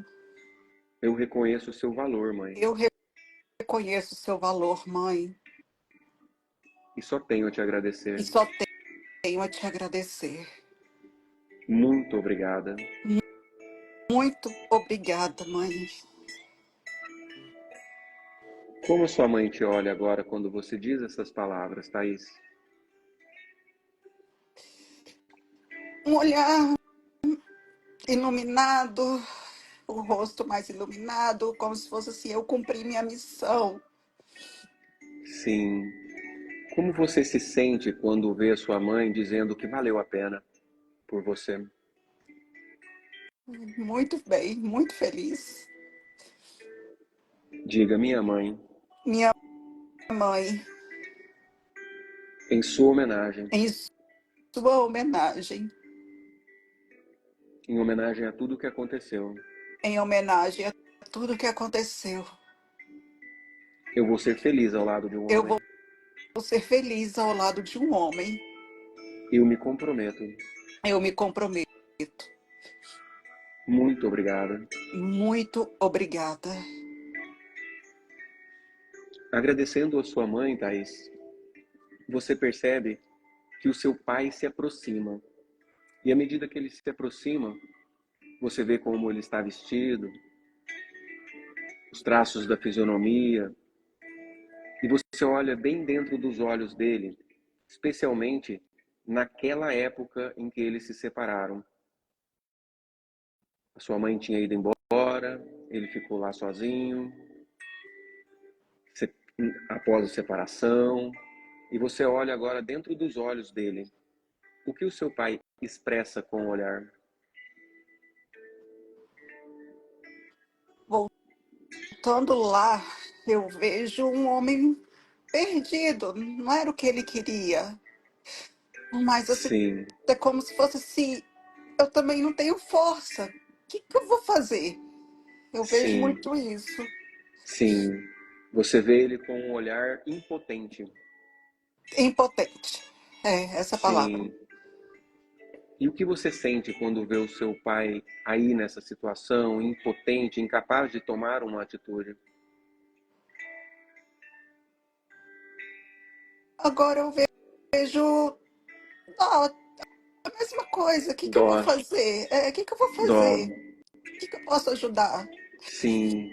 Eu reconheço o seu valor, mãe. Eu reconheço o seu valor, mãe, E só tenho a te agradecer. e só tenho a te agradecer. Muito obrigada. Muito obrigada, mãe. Como sua mãe te olha agora quando você diz essas palavras, Thaís? Um olhar iluminado, o rosto mais iluminado, como se fosse assim, eu cumpri minha missão. Sim. Como você se sente quando vê a sua mãe dizendo que valeu a pena por você? Muito bem, muito feliz. Diga, minha mãe, Minha mãe, em sua homenagem, em sua homenagem, em homenagem a tudo o que aconteceu, em homenagem a tudo que aconteceu, eu vou ser feliz ao lado de um eu homem. vou ser feliz ao lado de um homem. Eu me comprometo. Eu me comprometo. Muito obrigada. Muito obrigada. Agradecendo a sua mãe, Thaís, você percebe que o seu pai se aproxima. E à medida que ele se aproxima, você vê como ele está vestido, os traços da fisionomia, e você olha bem dentro dos olhos dele, especialmente naquela época em que eles se separaram. A sua mãe tinha ido embora, ele ficou lá sozinho, após a separação, e você olha agora dentro dos olhos dele. O que o seu pai expressa com o olhar? Voltando lá, eu vejo um homem perdido. Não era o que ele queria. Mas assim, Sim, é como se fosse assim, eu também não tenho força. O que eu vou fazer? Eu vejo sim, muito isso. sim. Você vê ele com um olhar impotente. Impotente. É essa palavra. Sim. E o que você sente quando vê o seu pai aí nessa situação, impotente, incapaz de tomar uma atitude? Agora eu vejo dó, a mesma coisa. O que que eu vou Dó, fazer? O que que eu vou dó. fazer? O que que eu posso ajudar? Sim,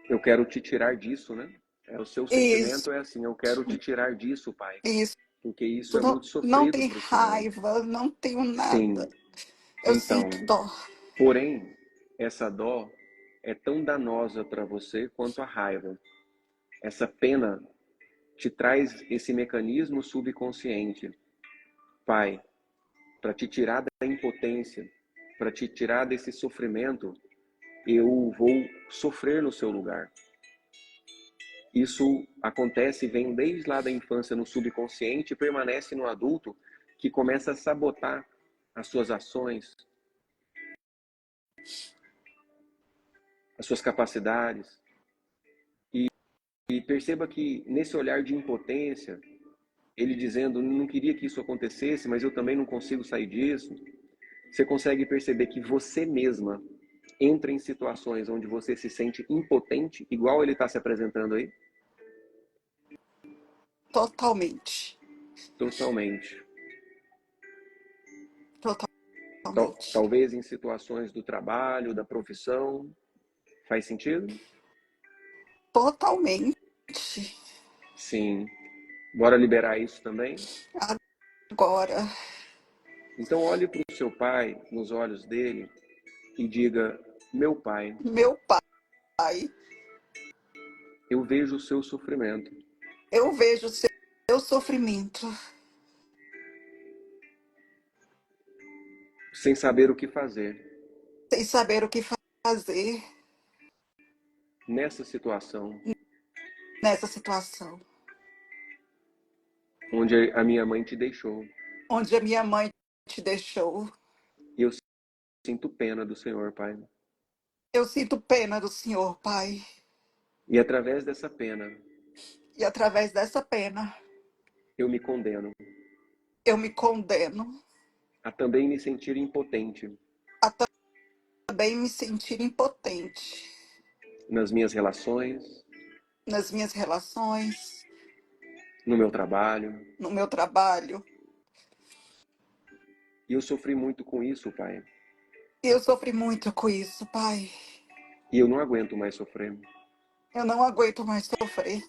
eu quero te tirar disso, né? O seu Isso, sentimento é assim, eu quero te tirar disso, Pai, isso. porque isso é Não, muito não sofrido tem para o Senhor. raiva, não tenho nada. Sim, Eu então, sinto dó. porém, essa dó é tão danosa para você quanto a raiva. Essa pena te traz esse mecanismo subconsciente, Pai, para te tirar da impotência, para te tirar desse sofrimento, eu vou sofrer no seu lugar. Isso acontece e vem desde lá da infância no subconsciente e permanece no adulto, que começa a sabotar as suas ações, as suas capacidades. E perceba que nesse olhar de impotência, ele dizendo, não queria que isso acontecesse, mas eu também não consigo sair disso, você consegue perceber que você mesma entra em situações onde você se sente impotente, igual ele está se apresentando aí? Totalmente. Totalmente. Totalmente. Talvez em situações do trabalho, da profissão. Faz sentido? Totalmente. Sim. Bora liberar isso também? Agora, Então olhe para o seu pai, nos olhos dele, e diga, meu pai, meu pai, eu vejo o seu sofrimento. eu vejo o seu sofrimento, Sem saber o que fazer. sem saber o que fazer Nessa situação, nessa situação, onde a minha mãe te deixou. onde a minha mãe te deixou. E eu sinto pena do Senhor, Pai. Eu sinto pena do Senhor, Pai. E através dessa pena, E através dessa pena, eu me condeno eu me condeno a também me sentir impotente a também me sentir impotente nas minhas relações, nas minhas relações, no meu trabalho. no meu trabalho. E eu sofri muito com isso, Pai. Eu sofri muito com isso, Pai. E eu não aguento mais sofrer. Eu não aguento mais sofrer.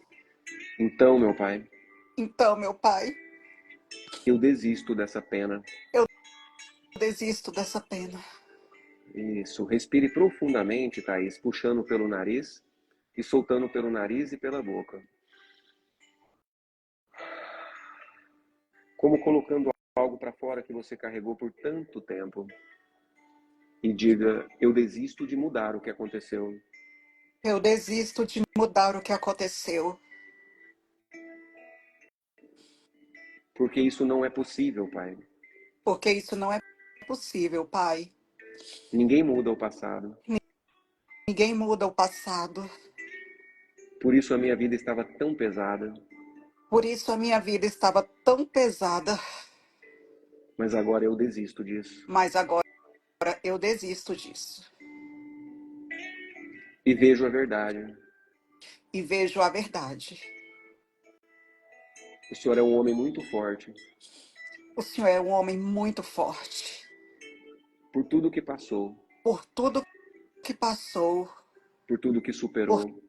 Então, meu Pai, Então, meu Pai, eu desisto dessa pena. eu desisto dessa pena. Isso. Respire profundamente, Thaís, puxando pelo nariz e soltando pelo nariz e pela boca. Como colocando algo para fora que você carregou por tanto tempo. E diga, eu desisto de mudar o que aconteceu. Eu desisto de mudar o que aconteceu. Porque isso não é possível, Pai. Porque isso não é possível, Pai. Ninguém muda o passado. Ninguém muda o passado. Por isso a minha vida estava tão pesada. Por isso a minha vida estava tão pesada. Mas agora eu desisto disso. Mas agora eu desisto disso. E vejo a verdade. E vejo a verdade. O Senhor é um homem muito forte. O Senhor é um homem muito forte. Por tudo que passou. Por tudo que passou. Por tudo que Por superou.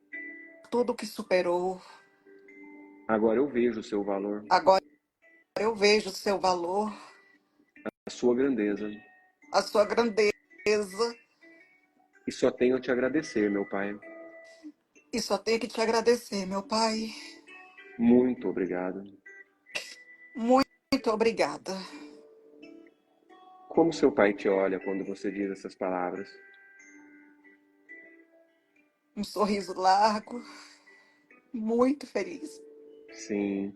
tudo que superou. Agora eu vejo o seu valor. Agora eu vejo o seu valor, A sua grandeza. a sua grandeza. E só tenho a te agradecer, meu Pai. E só tenho que te agradecer, meu Pai. Muito obrigado. Muito obrigada. Como seu pai te olha quando você diz essas palavras? Um sorriso largo, muito feliz. Sim.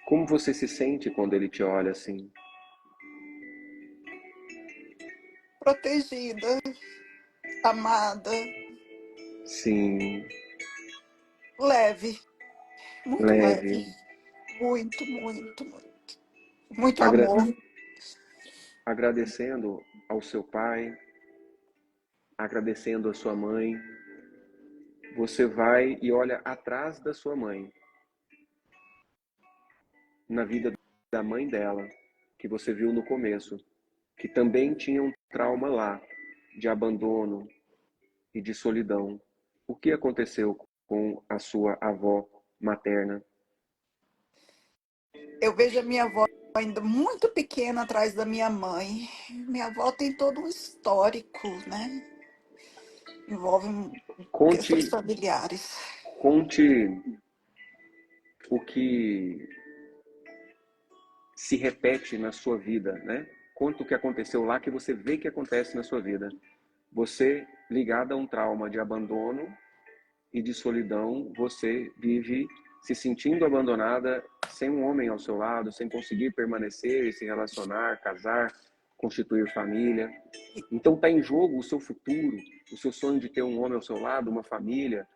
Como você se sente quando ele te olha assim? Protegida, amada, Sim. leve, muito leve. Leve. Muito, muito, muito. Muito Agra amor. agradecendo ao seu pai, agradecendo a sua mãe. Você vai e olha atrás da sua mãe, na vida da mãe dela, que você viu no começo, que também tinha um trauma lá de abandono e de solidão. O que aconteceu com a sua avó materna? Eu vejo a minha avó ainda muito pequena atrás da minha mãe. Minha avó tem todo um histórico, né? Envolve questões Conte, familiares. conte o que se repete na sua vida, né? Conta o que aconteceu lá que você vê que acontece na sua vida. Você, ligada a um trauma de abandono e de solidão, você vive se sentindo abandonada, sem um homem ao seu lado, sem conseguir permanecer e se relacionar, casar, constituir família. Então está em jogo o seu futuro, o seu sonho de ter um homem ao seu lado, uma família.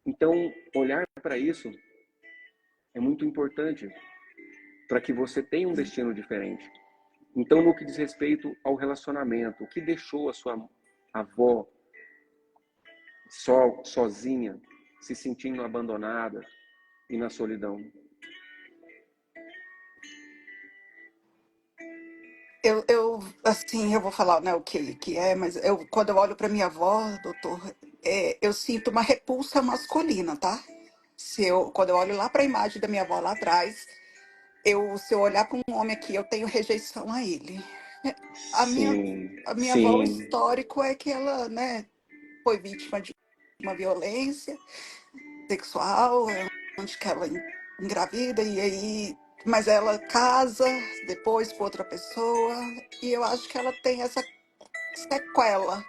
Então, olhar para isso é muito importante para que você tenha um destino diferente. Então, no que diz respeito ao relacionamento, o que deixou a sua avó sozinha, se sentindo abandonada e na solidão? Assim, eu vou falar, né, o que é, mas quando eu olho para minha avó, doutor, eu sinto uma repulsa masculina, tá? Quando eu olho lá para a imagem da minha avó lá atrás, se eu olhar para um homem aqui, eu tenho rejeição a ele. A minha, Sim, a minha avó, o sim, histórico é que ela, né, foi vítima de uma violência sexual, onde que ela engravida, e aí, mas ela casa depois com outra pessoa, e eu acho que ela tem essa sequela,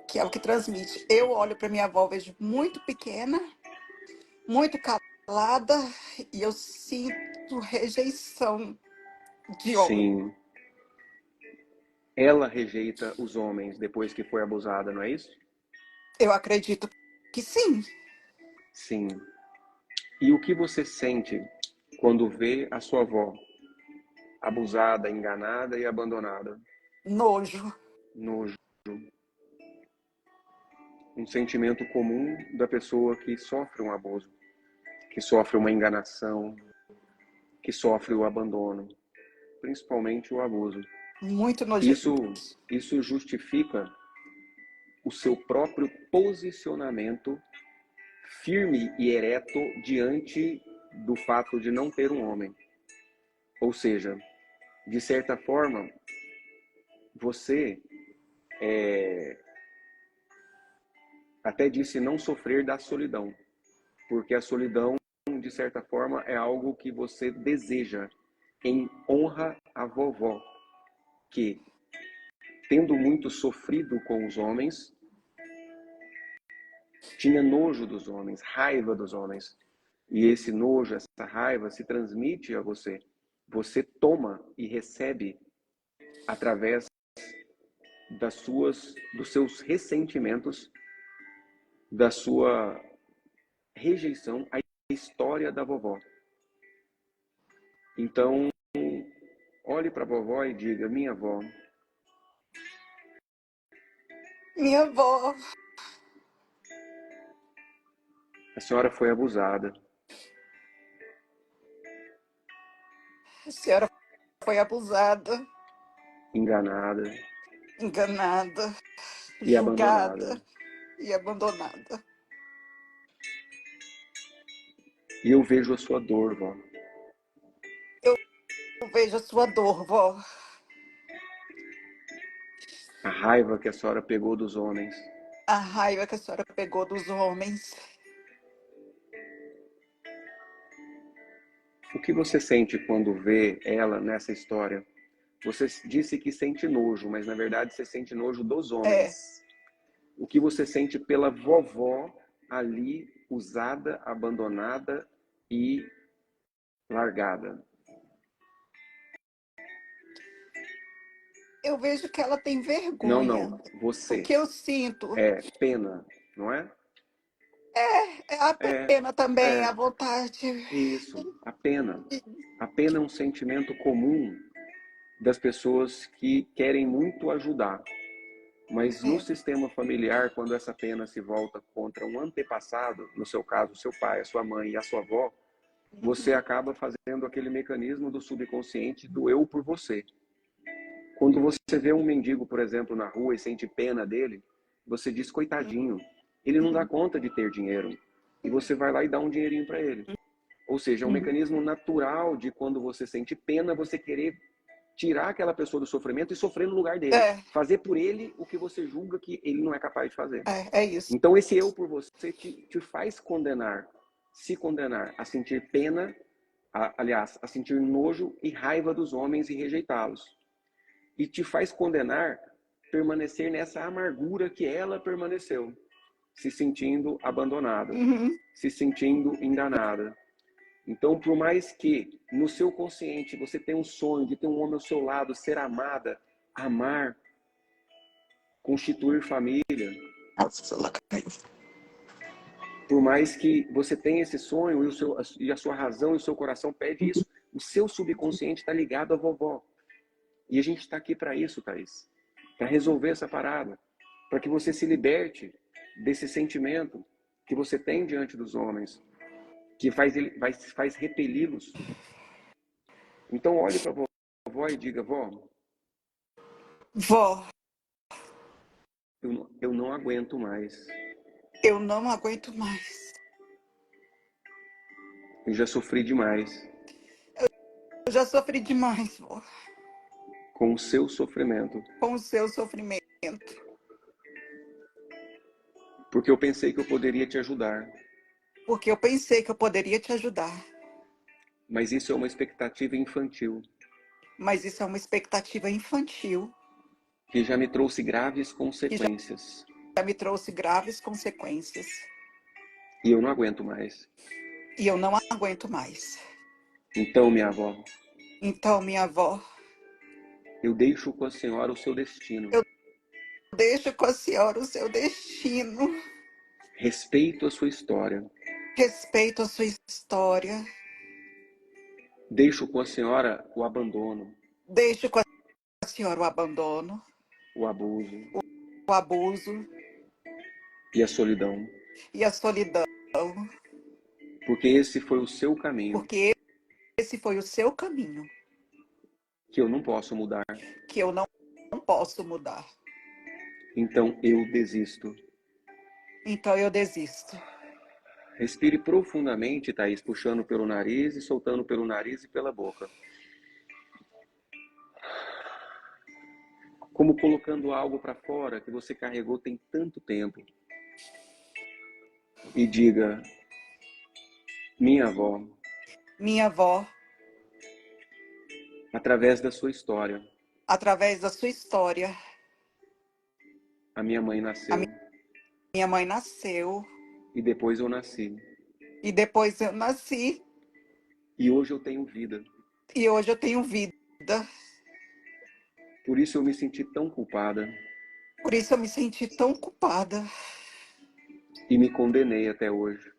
que é o que transmite. Eu olho para minha avó, vejo muito pequena, muito calada, e eu sinto rejeição de homem. sim. Ela rejeita os homens depois que foi abusada, não é isso? Eu acredito que sim. Sim. E o que você sente quando vê a sua avó abusada, enganada e abandonada? Nojo. Nojo. Um sentimento comum da pessoa que sofre um abuso, que sofre uma enganação, que sofre o abandono, principalmente o abuso. Muito nojento. Isso justifica o seu próprio posicionamento firme e ereto diante do fato de não ter um homem. Ou seja, de certa forma, você até disse não sofrer da solidão, porque a solidão, de certa forma, é algo que você deseja em honra à vovó, que, tendo muito sofrido com os homens, tinha nojo dos homens, raiva dos homens. E esse nojo, essa raiva se transmite a você. Você toma e recebe através dos seus ressentimentos, da sua rejeição à história da vovó. Então, olhe para a vovó e diga: minha avó, Minha avó, a senhora foi abusada, a senhora foi abusada, enganada enganada, e abandonada. julgada e abandonada. E eu vejo a sua dor, vó. Eu vejo a sua dor, vó. A raiva que a senhora pegou dos homens. A raiva que a senhora pegou dos homens. O que você sente quando vê ela nessa história? Você disse que sente nojo, mas na verdade você sente nojo dos É, homens. O que você sente pela vovó ali, usada, abandonada e largada? eu vejo que ela tem Não, vergonha. não, O você. que eu sinto É pena, não é? é a É, pena também, é, a vontade. isso, a pena. A pena é um sentimento comum das pessoas que querem muito ajudar. Mas no É, sistema familiar, quando essa pena se volta contra um antepassado, no seu caso, seu pai, a sua mãe e a sua avó, você acaba fazendo aquele mecanismo do subconsciente do eu por você. Quando você vê um mendigo, por exemplo, na rua e sente pena dele, você diz, coitadinho, ele não dá conta de ter dinheiro. E você vai lá e dá um dinheirinho para ele. Ou seja, é um mecanismo natural de quando você sente pena, você querer tirar aquela pessoa do sofrimento e sofrer no lugar dele. Fazer por ele o que você julga que ele não é capaz de fazer. É isso. Então esse eu por você te faz condenar, se condenar a sentir pena, aliás, a sentir nojo e raiva dos homens e rejeitá-los. E te faz condenar permanecer nessa amargura que ela permaneceu, se sentindo abandonada, se sentindo enganada. Então, por mais que no seu consciente você tenha um sonho de ter um homem ao seu lado, ser amada, amar, constituir família, por mais que você tenha esse sonho e a sua razão e o seu coração pede isso, o seu subconsciente está ligado à vovó. E a gente está aqui para isso, Thaís, para resolver essa parada, para que você se liberte desse sentimento que você tem diante dos homens, que faz repeli-los. Então olhe para a vovó e diga, vó, Vó, eu não aguento mais. eu não aguento mais. Eu já sofri demais Eu já sofri demais, vó, com o seu sofrimento, com o seu sofrimento. porque eu pensei que eu poderia te ajudar. Porque eu pensei que eu poderia te ajudar. Mas isso é uma expectativa infantil, Mas isso é uma expectativa infantil que já me trouxe graves consequências. que já me trouxe graves consequências. E eu não aguento mais. E eu não aguento mais. Então, minha avó, Então, minha avó, eu deixo com a senhora o seu destino. Eu deixo com a senhora o seu destino. Respeito a sua história. Respeito a sua história. Deixo com a senhora o abandono, Deixo com a senhora o abandono, o abuso o abuso e a solidão. e a solidão. Porque esse foi o seu caminho, Porque esse foi o seu caminho, que eu não posso mudar. que eu não posso mudar. Então eu desisto. Então eu desisto. Respire profundamente, Thaís, puxando pelo nariz e soltando pelo nariz e pela boca. Como colocando algo para fora que você carregou tem tanto tempo. E diga, minha avó, Minha avó, através da sua história, através da sua história, a minha mãe nasceu. minha mãe nasceu. E depois eu nasci. E depois eu nasci. E hoje eu tenho vida. E hoje eu tenho vida. Por isso eu me senti tão culpada. Por isso eu me senti tão culpada. E me condenei até hoje.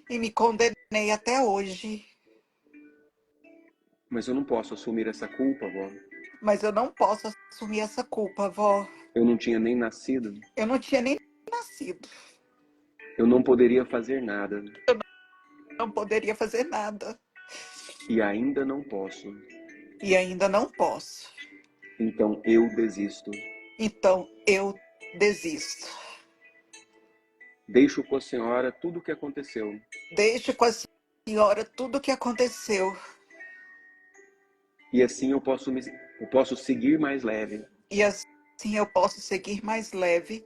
E me condenei até hoje. Mas eu não posso assumir essa culpa, vó. Mas eu não posso assumir essa culpa, vó. Eu não tinha nem nascido. Eu não tinha nem nascido. Eu não poderia fazer nada. Não poderia fazer nada. E ainda não posso. E ainda não posso. Então eu desisto. Então eu desisto. Deixo com a senhora tudo o que aconteceu. Deixo com a senhora tudo o que aconteceu. E assim eu posso seguir mais leve. E assim eu posso seguir mais leve.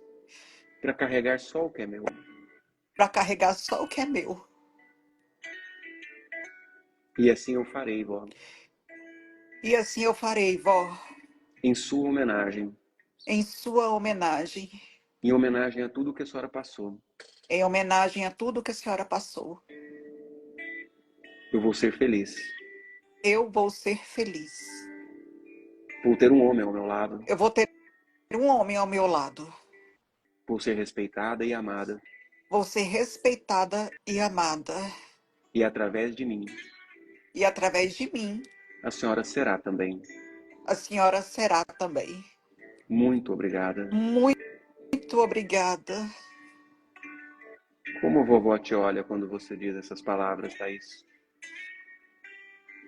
Para carregar só o que é meu. Para carregar só o que é meu. E assim eu farei, vó. E assim eu farei, vó. Em sua homenagem. Em sua homenagem. Em homenagem a tudo que a senhora passou. Em homenagem a tudo que a senhora passou. Eu vou ser feliz. Eu vou ser feliz. Vou ter um homem ao meu lado. Eu vou ter um homem ao meu lado. Vou ser respeitada e amada. Vou ser respeitada e amada. E através de mim. E através de mim, A senhora será também. a senhora será também. Muito obrigada. Muito obrigada. Como a vovó te olha quando você diz essas palavras, Thaís?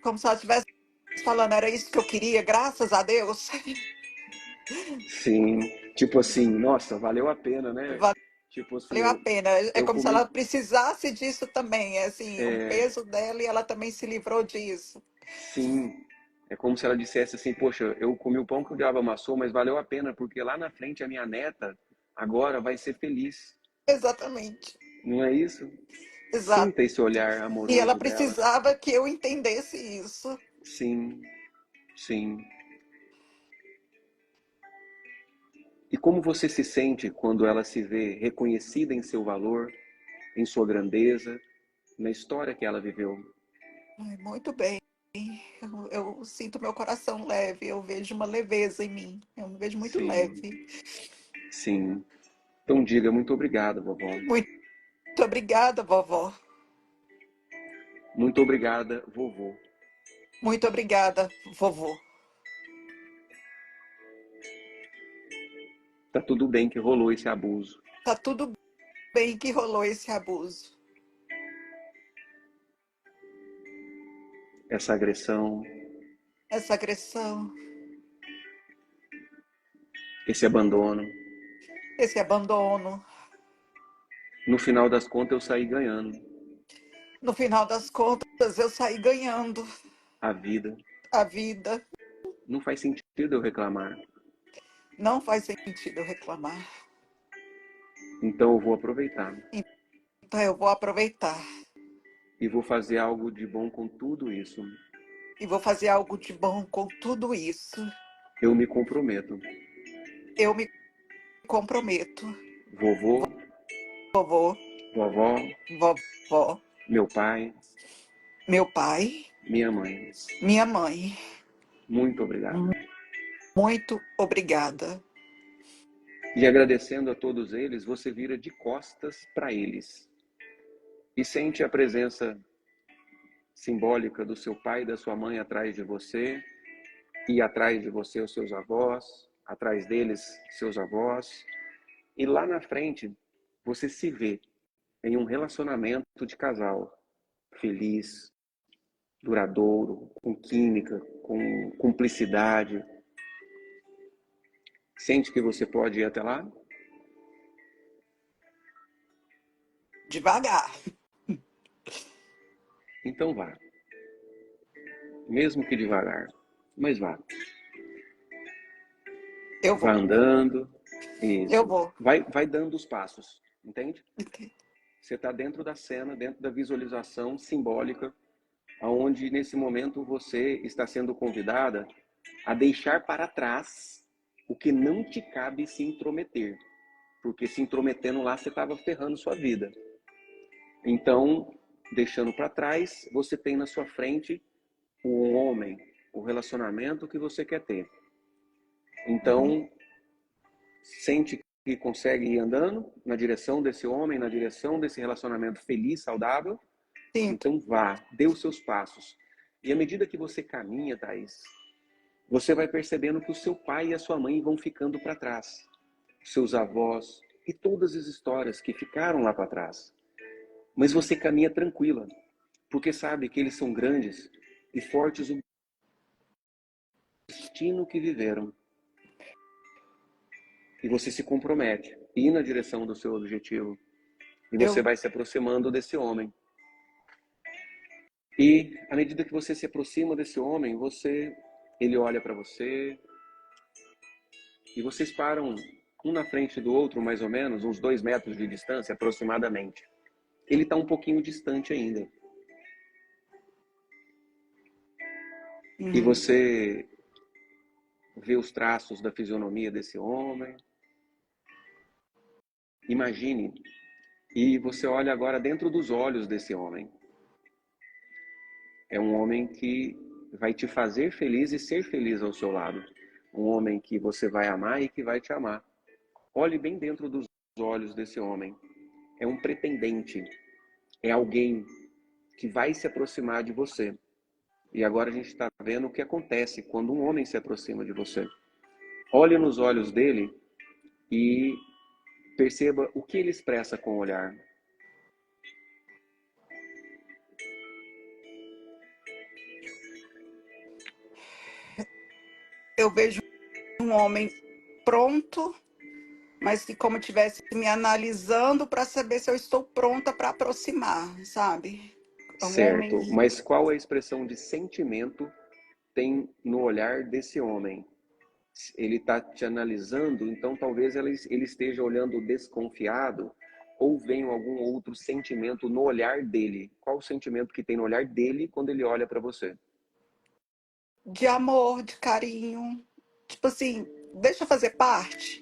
como se ela estivesse falando, era isso que eu queria, graças a Deus. Sim, tipo assim, nossa, valeu a pena, né? Tipo assim, Valeu a pena. É eu como se comi, ela precisasse disso também, é assim, o é, peso dela e ela também se livrou disso. sim, é como se ela dissesse assim, poxa, eu comi o pão que o diabo amassou, mas valeu a pena, porque lá na frente a minha neta agora vai ser feliz. Exatamente, Não é isso? exato. Sinta esse olhar E ela amoroso dela. precisava que eu entendesse isso. Sim, sim. E como você se sente quando ela se vê reconhecida em seu valor, em sua grandeza, na história que ela viveu? Ai, muito bem. Eu sinto meu coração leve, eu vejo uma leveza em mim. Eu me vejo muito Sim, leve. sim. Então diga muito obrigado, vovó. Muito obrigada, vovó. Muito obrigada, vovô. Muito obrigada, vovô. Tá tudo bem que rolou esse abuso, Tá tudo bem que rolou esse abuso, essa agressão, essa agressão, esse abandono. esse abandono. No final das contas, eu saí ganhando No final das contas, eu saí ganhando a vida. a vida. Não faz sentido eu reclamar. Não faz sentido eu reclamar. Então eu vou aproveitar Então eu vou aproveitar e vou fazer algo de bom com tudo isso. e vou fazer algo de bom com tudo isso. Eu me comprometo. Eu me comprometo. Vovô, Vovô, vovó, vovó, meu pai, meu pai, minha mãe. minha mãe. Muito obrigado. Muito obrigada. E agradecendo a todos eles, você vira de costas para eles e sente a presença simbólica do seu pai e da sua mãe atrás de você, e atrás de você os seus avós, atrás deles seus avós, e lá na frente você se vê em um relacionamento de casal feliz, duradouro, com química, com cumplicidade. Sente que você pode ir até lá? Devagar. Então vá. Mesmo que devagar, mas vá. Eu Vá vou. andando, Eu isso. vou. Vai dando os passos, entende? Ok. Você está dentro da cena, dentro da visualização simbólica, aonde nesse momento você está sendo convidada a deixar para trás o que não te cabe se intrometer, porque se intrometendo lá você estava ferrando sua vida. Então, deixando para trás, você tem na sua frente o homem, o relacionamento que você quer ter. Uhum. Então, sente que consegue ir andando na direção desse homem, na direção desse relacionamento feliz, saudável. Sinto. Então vá, dê os seus passos. E à medida que você caminha, Thaís, você vai percebendo que o seu pai e a sua mãe vão ficando para trás. Seus avós e todas as histórias que ficaram lá para trás. Mas você caminha tranquila, porque sabe que eles são grandes e fortes o destino que viveram. E você se compromete a ir na direção do seu objetivo. E você Eu, vai se aproximando desse homem. E à medida que você se aproxima desse homem, ele olha para você e vocês param um na frente do outro, mais ou menos, uns 2 metros de distância aproximadamente. Ele está um pouquinho distante ainda. E uhum. você vê os traços da fisionomia desse homem. Imagine. E você olha agora dentro dos olhos desse homem. É um homem que vai te fazer feliz e ser feliz ao seu lado. Um homem que você vai amar e que vai te amar. Olhe bem dentro dos olhos desse homem. É um pretendente. É alguém que vai se aproximar de você. E agora a gente está vendo o que acontece quando um homem se aproxima de você. Olhe nos olhos dele e perceba o que ele expressa com o olhar. eu vejo um homem pronto, mas que como tivesse me analisando para saber se eu estou pronta para aproximar, sabe? Um Certo. homem Mas qual a expressão de sentimento tem no olhar desse homem? Ele está te analisando, então talvez ele esteja olhando desconfiado ou venha algum outro sentimento no olhar dele. Qual o sentimento que tem no olhar dele quando ele olha para você? de amor, de carinho. Tipo assim, deixa eu fazer parte,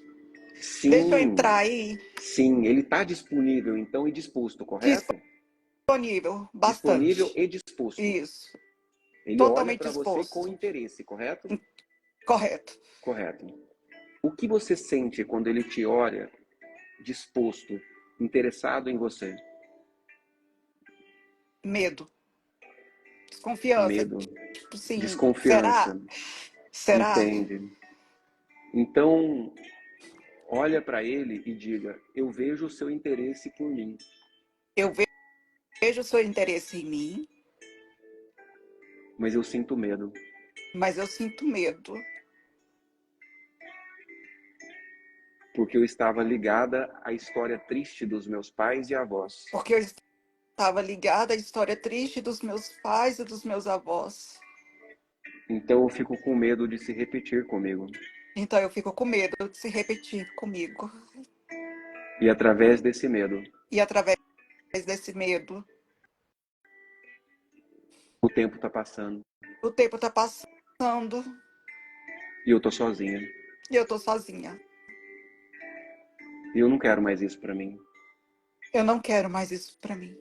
deixa eu Sim, entrar aí. sim, ele está disponível então e disposto, correto? Disponível, Disponível bastante. e disposto. Isso, Ele olha totalmente para você com disposto. interesse, correto? Correto. Correto. O que você sente quando ele te olha disposto, interessado em você? Medo, desconfiança. Medo, Tipo assim, será? desconfiança, Será? entende? Então, olha para ele e diga: eu vejo o seu interesse por mim, Eu vejo o seu interesse em mim, mas eu sinto medo, mas eu sinto medo, porque eu estava ligada à história triste dos meus pais e avós. porque eu estava ligada à história triste dos meus pais e dos meus avós. Então eu fico com medo de se repetir comigo. Então eu fico com medo de se repetir comigo. E através desse medo, E através desse medo, o tempo está passando o tempo está passando e eu tô sozinha. e eu estou sozinha. E eu não quero mais isso para mim. Eu não quero mais isso para mim.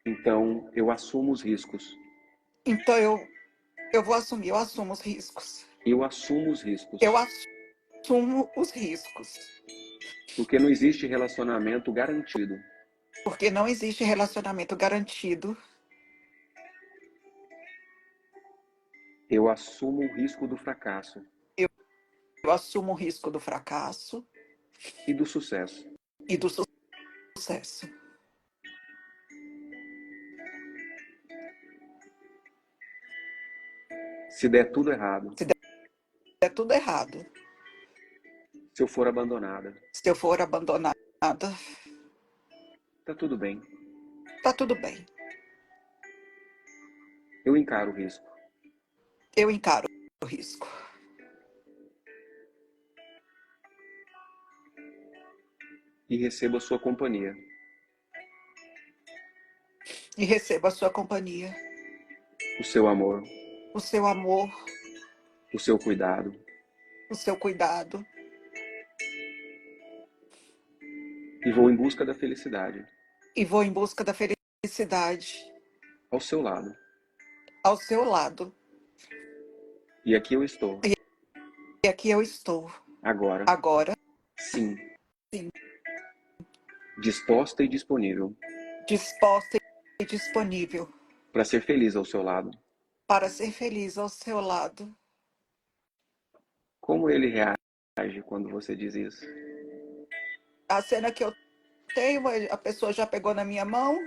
Então eu assumo os riscos. Então eu vou assumir, eu assumo os riscos. Eu assumo os riscos. Eu assumo os riscos. Porque não existe relacionamento garantido. Porque não existe relacionamento garantido. Eu assumo o risco do fracasso Eu assumo o risco do fracasso e do sucesso. e do sucesso. Se der tudo errado, Se der tudo errado, se eu for abandonada, se eu for abandonada, tá tudo bem. tá tudo bem. Eu encaro o risco. Eu encaro o risco. E recebo a sua companhia. E recebo a sua companhia, O seu amor, o seu amor, o seu cuidado. o seu cuidado. E vou em busca da felicidade. E vou em busca da felicidade Ao seu lado. ao seu lado. E aqui eu estou. E aqui eu estou. Agora. Agora, Sim. sim. Disposta e disponível. Disposta e disponível Para ser feliz ao seu lado. para ser feliz ao seu lado. Como ele reage quando você diz isso? A cena que eu tenho, a pessoa já pegou na minha mão,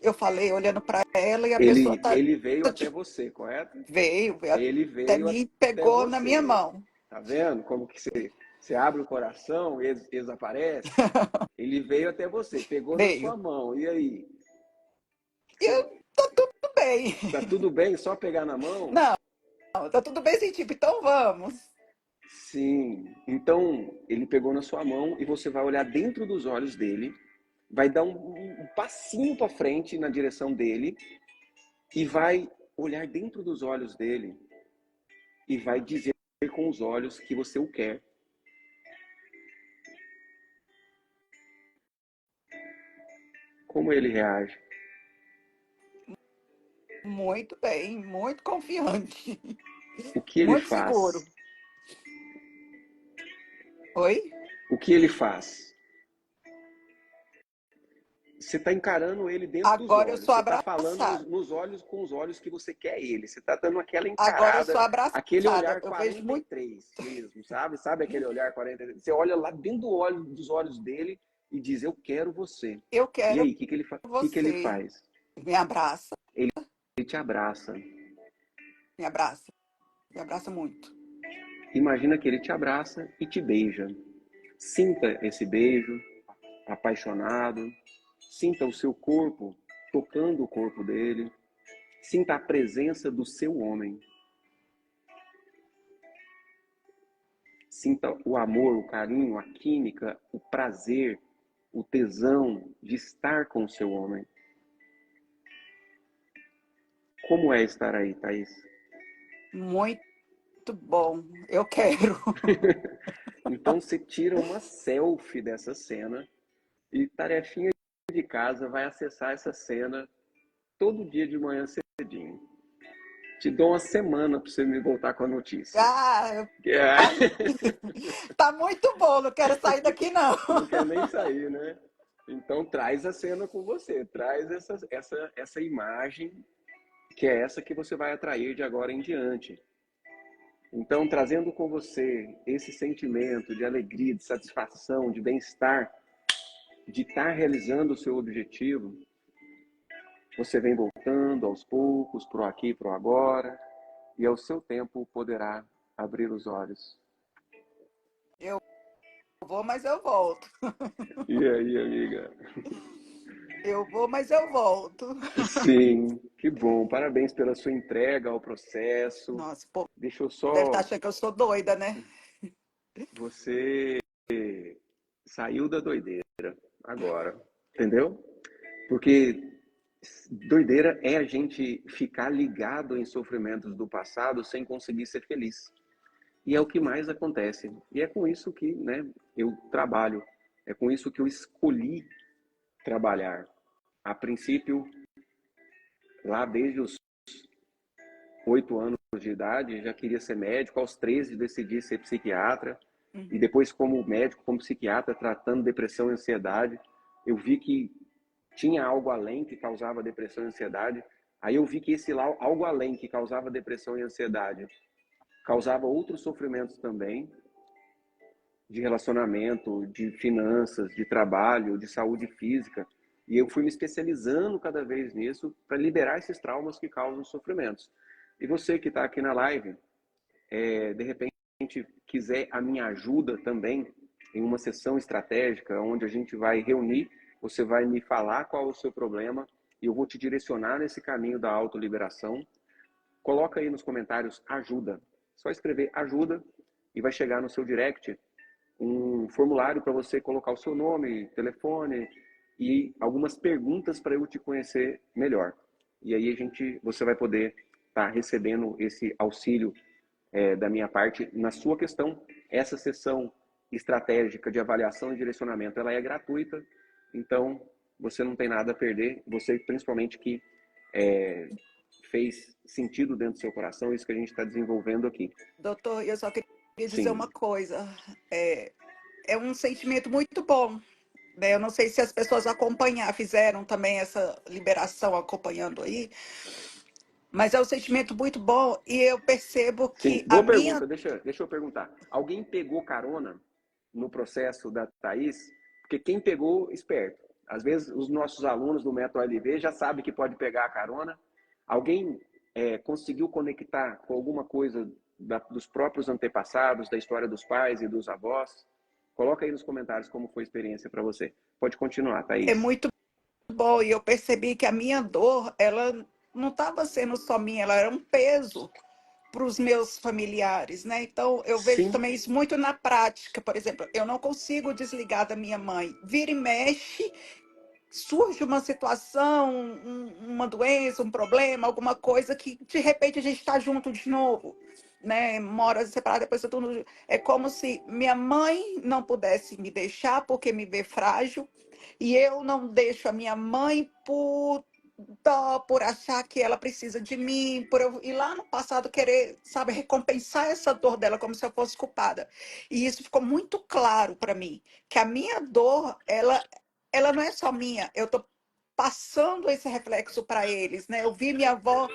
eu falei olhando para ela e a pessoa Ele veio até tipo, você, correto? veio Ele até veio mim, até pegou na minha você. mão. Tá vendo como que você abre o coração, eles aparecem? Ele veio até você, pegou na Veio. sua mão. E aí? E tá tudo bem. Tá tudo bem só pegar na mão? Não, tá tudo bem, sim, tipo, então vamos. Sim. Então, ele pegou na sua mão e você vai olhar dentro dos olhos dele, vai dar um passinho para frente na direção dele e vai olhar dentro dos olhos dele e vai dizer com os olhos que você o quer. Como ele reage? Muito bem, muito confiante. O que ele Muito faz? seguro. Oi? O que ele faz? Você está encarando ele dentro dos Agora eu olhos. sou Você está falando abraçada. nos olhos com os olhos que você quer ele. Você está dando aquela Agora eu sou encarada, aquele abraçada. olhar Eu vejo muito 43 mesmo, sabe? Sabe aquele olhar 43? Você olha lá dentro dos olhos dele e diz: eu quero você. eu E quero aí, o que ele você. faz? Me abraça, Ele te abraça. me abraça muito. Imagina que ele te abraça e te beija. Sinta esse beijo, apaixonado. Sinta o seu corpo tocando o corpo dele. Sinta a presença do seu homem. Sinta o amor, o carinho, a química, o prazer, o tesão de estar com o seu homem. Como é estar aí, Thaís? Muito bom, eu quero. Então você tira uma selfie dessa cena e tarefinha de casa vai acessar essa cena todo dia de manhã cedinho. Te dou uma semana para você me voltar com a notícia. Ah, tá muito bom, não quero sair daqui não. Não quer nem sair, né? Então traz a cena com você, traz essa imagem, que é essa que você vai atrair de agora em diante. Então, trazendo com você esse sentimento de alegria, de satisfação, de bem-estar, de estar realizando o seu objetivo, você vem voltando aos poucos, pro aqui, pro agora, e ao seu tempo poderá abrir os olhos. Eu vou, mas eu volto. E aí, amiga? Eu vou, mas eu volto. Sim, que bom. Parabéns pela sua entrega ao processo. Nossa, pô, Deixa eu deve estar só... achando que eu sou doida, né? Você saiu da doideira agora, entendeu? Porque doideira é a gente ficar ligado em sofrimentos do passado sem conseguir ser feliz. E é o que mais acontece. E é com isso que, né, eu trabalho. É com isso que eu escolhi trabalhar. A princípio, lá desde os 8 anos de idade, já queria ser médico. Aos 13 decidi ser psiquiatra. E depois, como médico, como psiquiatra, tratando depressão e ansiedade, eu vi que tinha algo além que causava depressão e ansiedade. Aí eu vi que esse algo além que causava depressão e ansiedade causava outros sofrimentos também, de relacionamento, de finanças, de trabalho, de saúde física. E eu fui me especializando cada vez nisso para liberar esses traumas que causam sofrimentos. E você que está aqui na live, de repente quiser a minha ajuda também em uma sessão estratégica, onde a gente vai reunir, você vai me falar qual é o seu problema e eu vou te direcionar nesse caminho da autoliberação. Coloca aí nos comentários ajuda. Só escrever ajuda e vai chegar no seu direct um formulário para você colocar o seu nome, telefone e algumas perguntas para eu te conhecer melhor. E aí você vai poder estar recebendo esse auxílio da minha parte na sua questão. Essa sessão estratégica de avaliação e direcionamento, ela é gratuita, então você não tem nada a perder, você principalmente que fez sentido dentro do seu coração, isso que a gente está desenvolvendo aqui. Doutor, eu só queria dizer Sim. uma coisa. É um sentimento muito bom, né? Eu não sei se as pessoas fizeram também essa liberação acompanhando aí, mas é um sentimento muito bom e eu percebo que Sim, boa pergunta. Deixa eu perguntar. Alguém pegou carona no processo da Thaís? Porque quem pegou, esperto. Às vezes, os nossos alunos do Método LV já sabem que pode pegar a carona. Alguém conseguiu conectar com alguma coisa dos próprios antepassados, da história dos pais e dos avós? Coloca aí nos comentários como foi a experiência para você. Pode continuar, Thaís. É muito bom, e eu percebi que a minha dor, ela não estava sendo só minha, ela era um peso para os meus familiares, né? Então, eu vejo Sim. também isso muito na prática. Por exemplo, eu não consigo desligar da minha mãe. Vira e mexe, surge uma situação, uma doença, um problema, alguma coisa que, de repente, a gente está junto de novo, né? Mora separado, depois tudo. É como se minha mãe não pudesse me deixar porque me vê frágil, e eu não deixo a minha mãe por dó, por achar que ela precisa de mim, por eu ir lá no passado querer, sabe, recompensar essa dor dela como se eu fosse culpada. E isso ficou muito claro para mim, que a minha dor, ela não é só minha, eu tô passando esse reflexo para eles, né? Eu vi minha avó,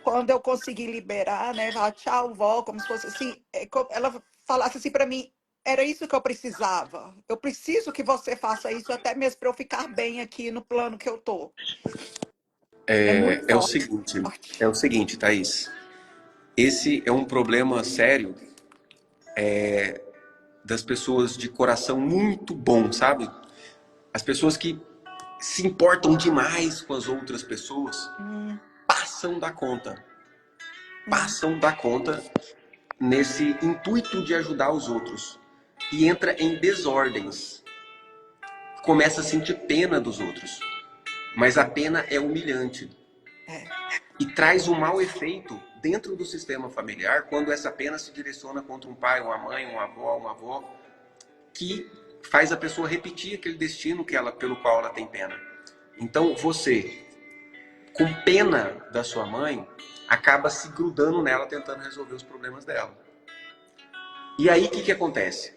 quando eu consegui liberar, né, falar tchau, vó, como se fosse assim, ela falasse assim para mim, era isso que eu precisava. Eu preciso que você faça isso até mesmo para eu ficar bem aqui no plano que eu tô. É muito É o forte. seguinte, Thaís. esse é um problema sério das pessoas de coração muito bom, sabe? As pessoas que se importam demais com as outras pessoas Hum, passam da conta. hum, Passam da conta nesse intuito de ajudar os outros. E entra em desordens. Começa a sentir pena dos outros. Mas a pena é humilhante. é, E traz um mau efeito dentro do sistema familiar quando essa pena se direciona contra um pai, uma mãe, uma avó, que faz a pessoa repetir aquele destino pelo qual ela tem pena. Então você, com pena da sua mãe, acaba se grudando nela tentando resolver os problemas dela. E aí o que acontece?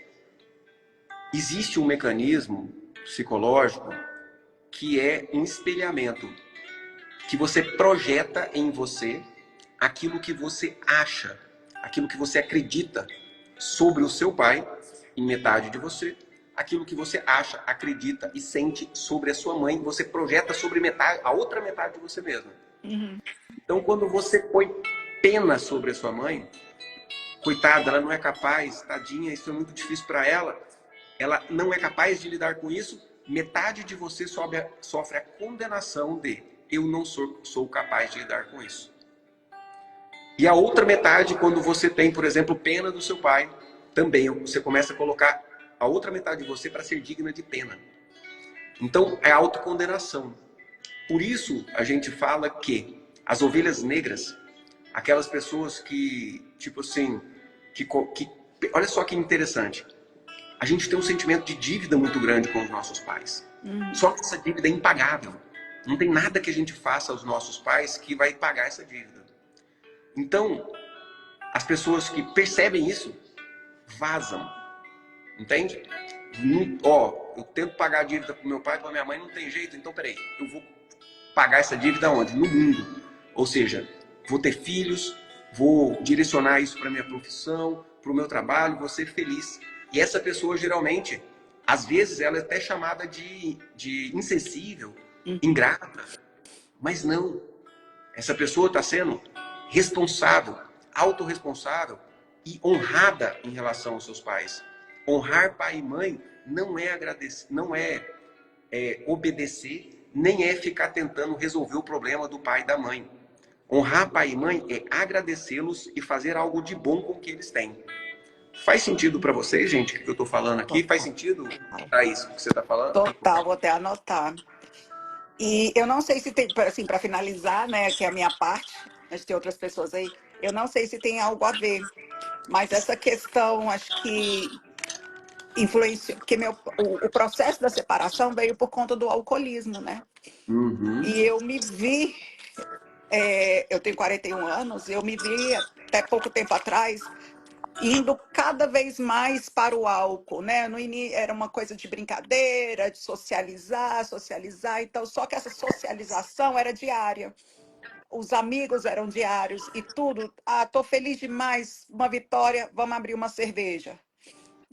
Existe um mecanismo psicológico que é um espelhamento, que você projeta em você aquilo que você acha, aquilo que você acredita sobre o seu pai, em metade de você, aquilo que você acha, acredita e sente sobre a sua mãe, você projeta sobre metade, a outra metade de você mesmo. uhum, Então, quando você põe pena sobre a sua mãe, coitada, ela não é capaz, tadinha, isso é muito difícil para ela não é capaz de lidar com isso, metade de você sofre a condenação de eu não sou capaz de lidar com isso. E a outra metade, quando você tem, por exemplo, pena do seu pai, também você começa a colocar a outra metade de você para ser digna de pena. Então, é autocondenação. Por isso, a gente fala que as ovelhas negras, aquelas pessoas que, tipo assim, olha só que interessante. A gente tem um sentimento de dívida muito grande com os nossos pais. uhum. Só que essa dívida é impagável. Não tem nada que a gente faça aos nossos pais que vai pagar essa dívida. Então, as pessoas que percebem isso, vazam. Entende? Eu tento pagar a dívida pro meu pai, pra minha mãe, não tem jeito. Então, peraí, eu vou pagar essa dívida onde? No mundo. Ou seja, vou ter filhos, vou direcionar isso para minha profissão, para o meu trabalho, vou ser feliz. E essa pessoa, geralmente, às vezes, ela é até chamada de insensível, ingrata. Mas não. Essa pessoa está sendo responsável, autorresponsável e honrada em relação aos seus pais. Honrar pai e mãe não é agradecer, não é obedecer, nem é ficar tentando resolver o problema do pai e da mãe. Honrar pai e mãe é agradecê-los e fazer algo de bom com o que eles têm. Faz sentido para vocês, gente, o que eu estou falando aqui? Faz Total, sentido, Thaís, o que você está falando? total, vou até anotar. E eu não sei se tem, assim, para finalizar, né, que é a minha parte, mas tem outras pessoas aí, eu não sei se tem algo a ver, mas essa questão, acho que influenciou, porque o processo da separação veio por conta do alcoolismo, né? Uhum. E eu me vi, eu tenho 41 anos, eu me vi até pouco tempo atrás indo cada vez mais para o álcool, né? No início era uma coisa de brincadeira, de socializar, socializar, então só que essa socialização era diária. Os amigos eram diários e tudo. Ah, tô feliz demais, uma vitória, vamos abrir uma cerveja.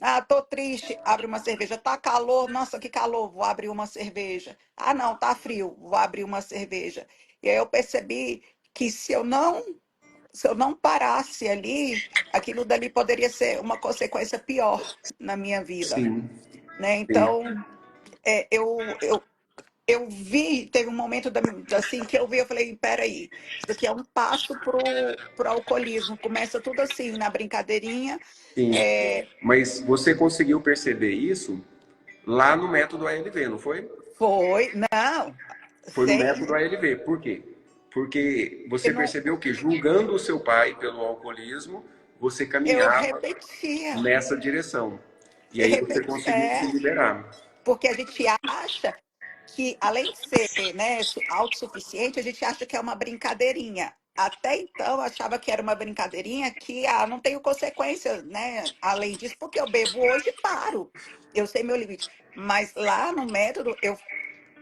Ah, tô triste, abre uma cerveja. Tá calor, nossa, que calor, vou abrir uma cerveja. Ah, não, tá frio, vou abrir uma cerveja. E aí eu percebi que se eu não parasse ali, aquilo dali poderia ser uma consequência pior na minha vida, Sim, né? sim. Então, eu vi, teve um momento assim que eu vi, eu falei, peraí, isso daqui é um passo pro alcoolismo. Começa tudo assim, na brincadeirinha. Sim. É, Mas você conseguiu perceber isso lá no método ALV, não foi? foi, não, Foi no método sem, ALV. Por quê? Porque você não, percebeu que julgando o seu pai pelo alcoolismo, você eu caminhava repetia, nessa direção. E você aí você repetia, conseguiu se liberar. porque a gente acha que, além de ser, né, autossuficiente, a gente acha que é uma brincadeirinha. Até então, eu achava que era uma brincadeirinha que não tenho consequência, né? Além disso, porque eu bebo hoje e paro. Eu sei meu limite. Mas lá no método,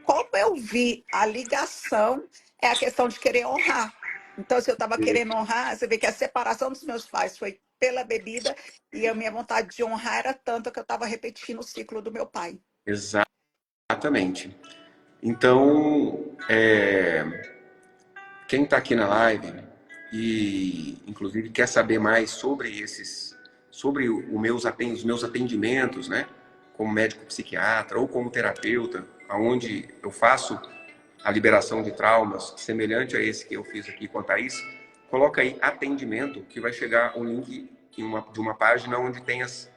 como eu vi a ligação, é a questão de querer honrar. Então, se eu estava querendo honrar, você vê que a separação dos meus pais foi pela bebida e a minha vontade de honrar era tanta que eu estava repetindo o ciclo do meu pai. Exatamente. Então, quem está aqui na live e inclusive quer saber mais sobre os meus atendimentos, né, como médico psiquiatra ou como terapeuta, aonde eu faço a liberação de traumas semelhante a esse que eu fiz aqui com a Thaís, coloca aí atendimento, que vai chegar um link de uma página onde tem as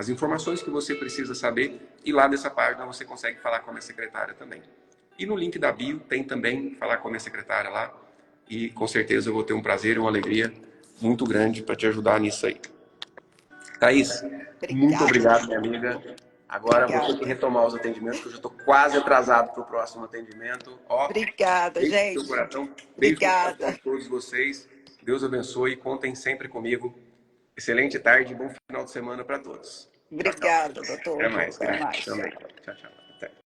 informações que você precisa saber, e lá dessa página você consegue falar com a minha secretária também. E no link da bio tem também falar com a minha secretária lá, e com certeza eu vou ter um prazer e uma alegria muito grande para te ajudar nisso aí. Thaís, muito obrigado, minha amiga. Agora vou ter que retomar os atendimentos, que eu já estou quase atrasado para o próximo atendimento. Ó, Obrigada, beijo no gente. seu coração, beijo no coração Obrigada. de todos vocês. Deus abençoe, contem sempre comigo. Excelente tarde e bom final de semana para todos. Tchau, tchau. Obrigada, doutor. Até mais. Até mais. Também. Tchau, tchau.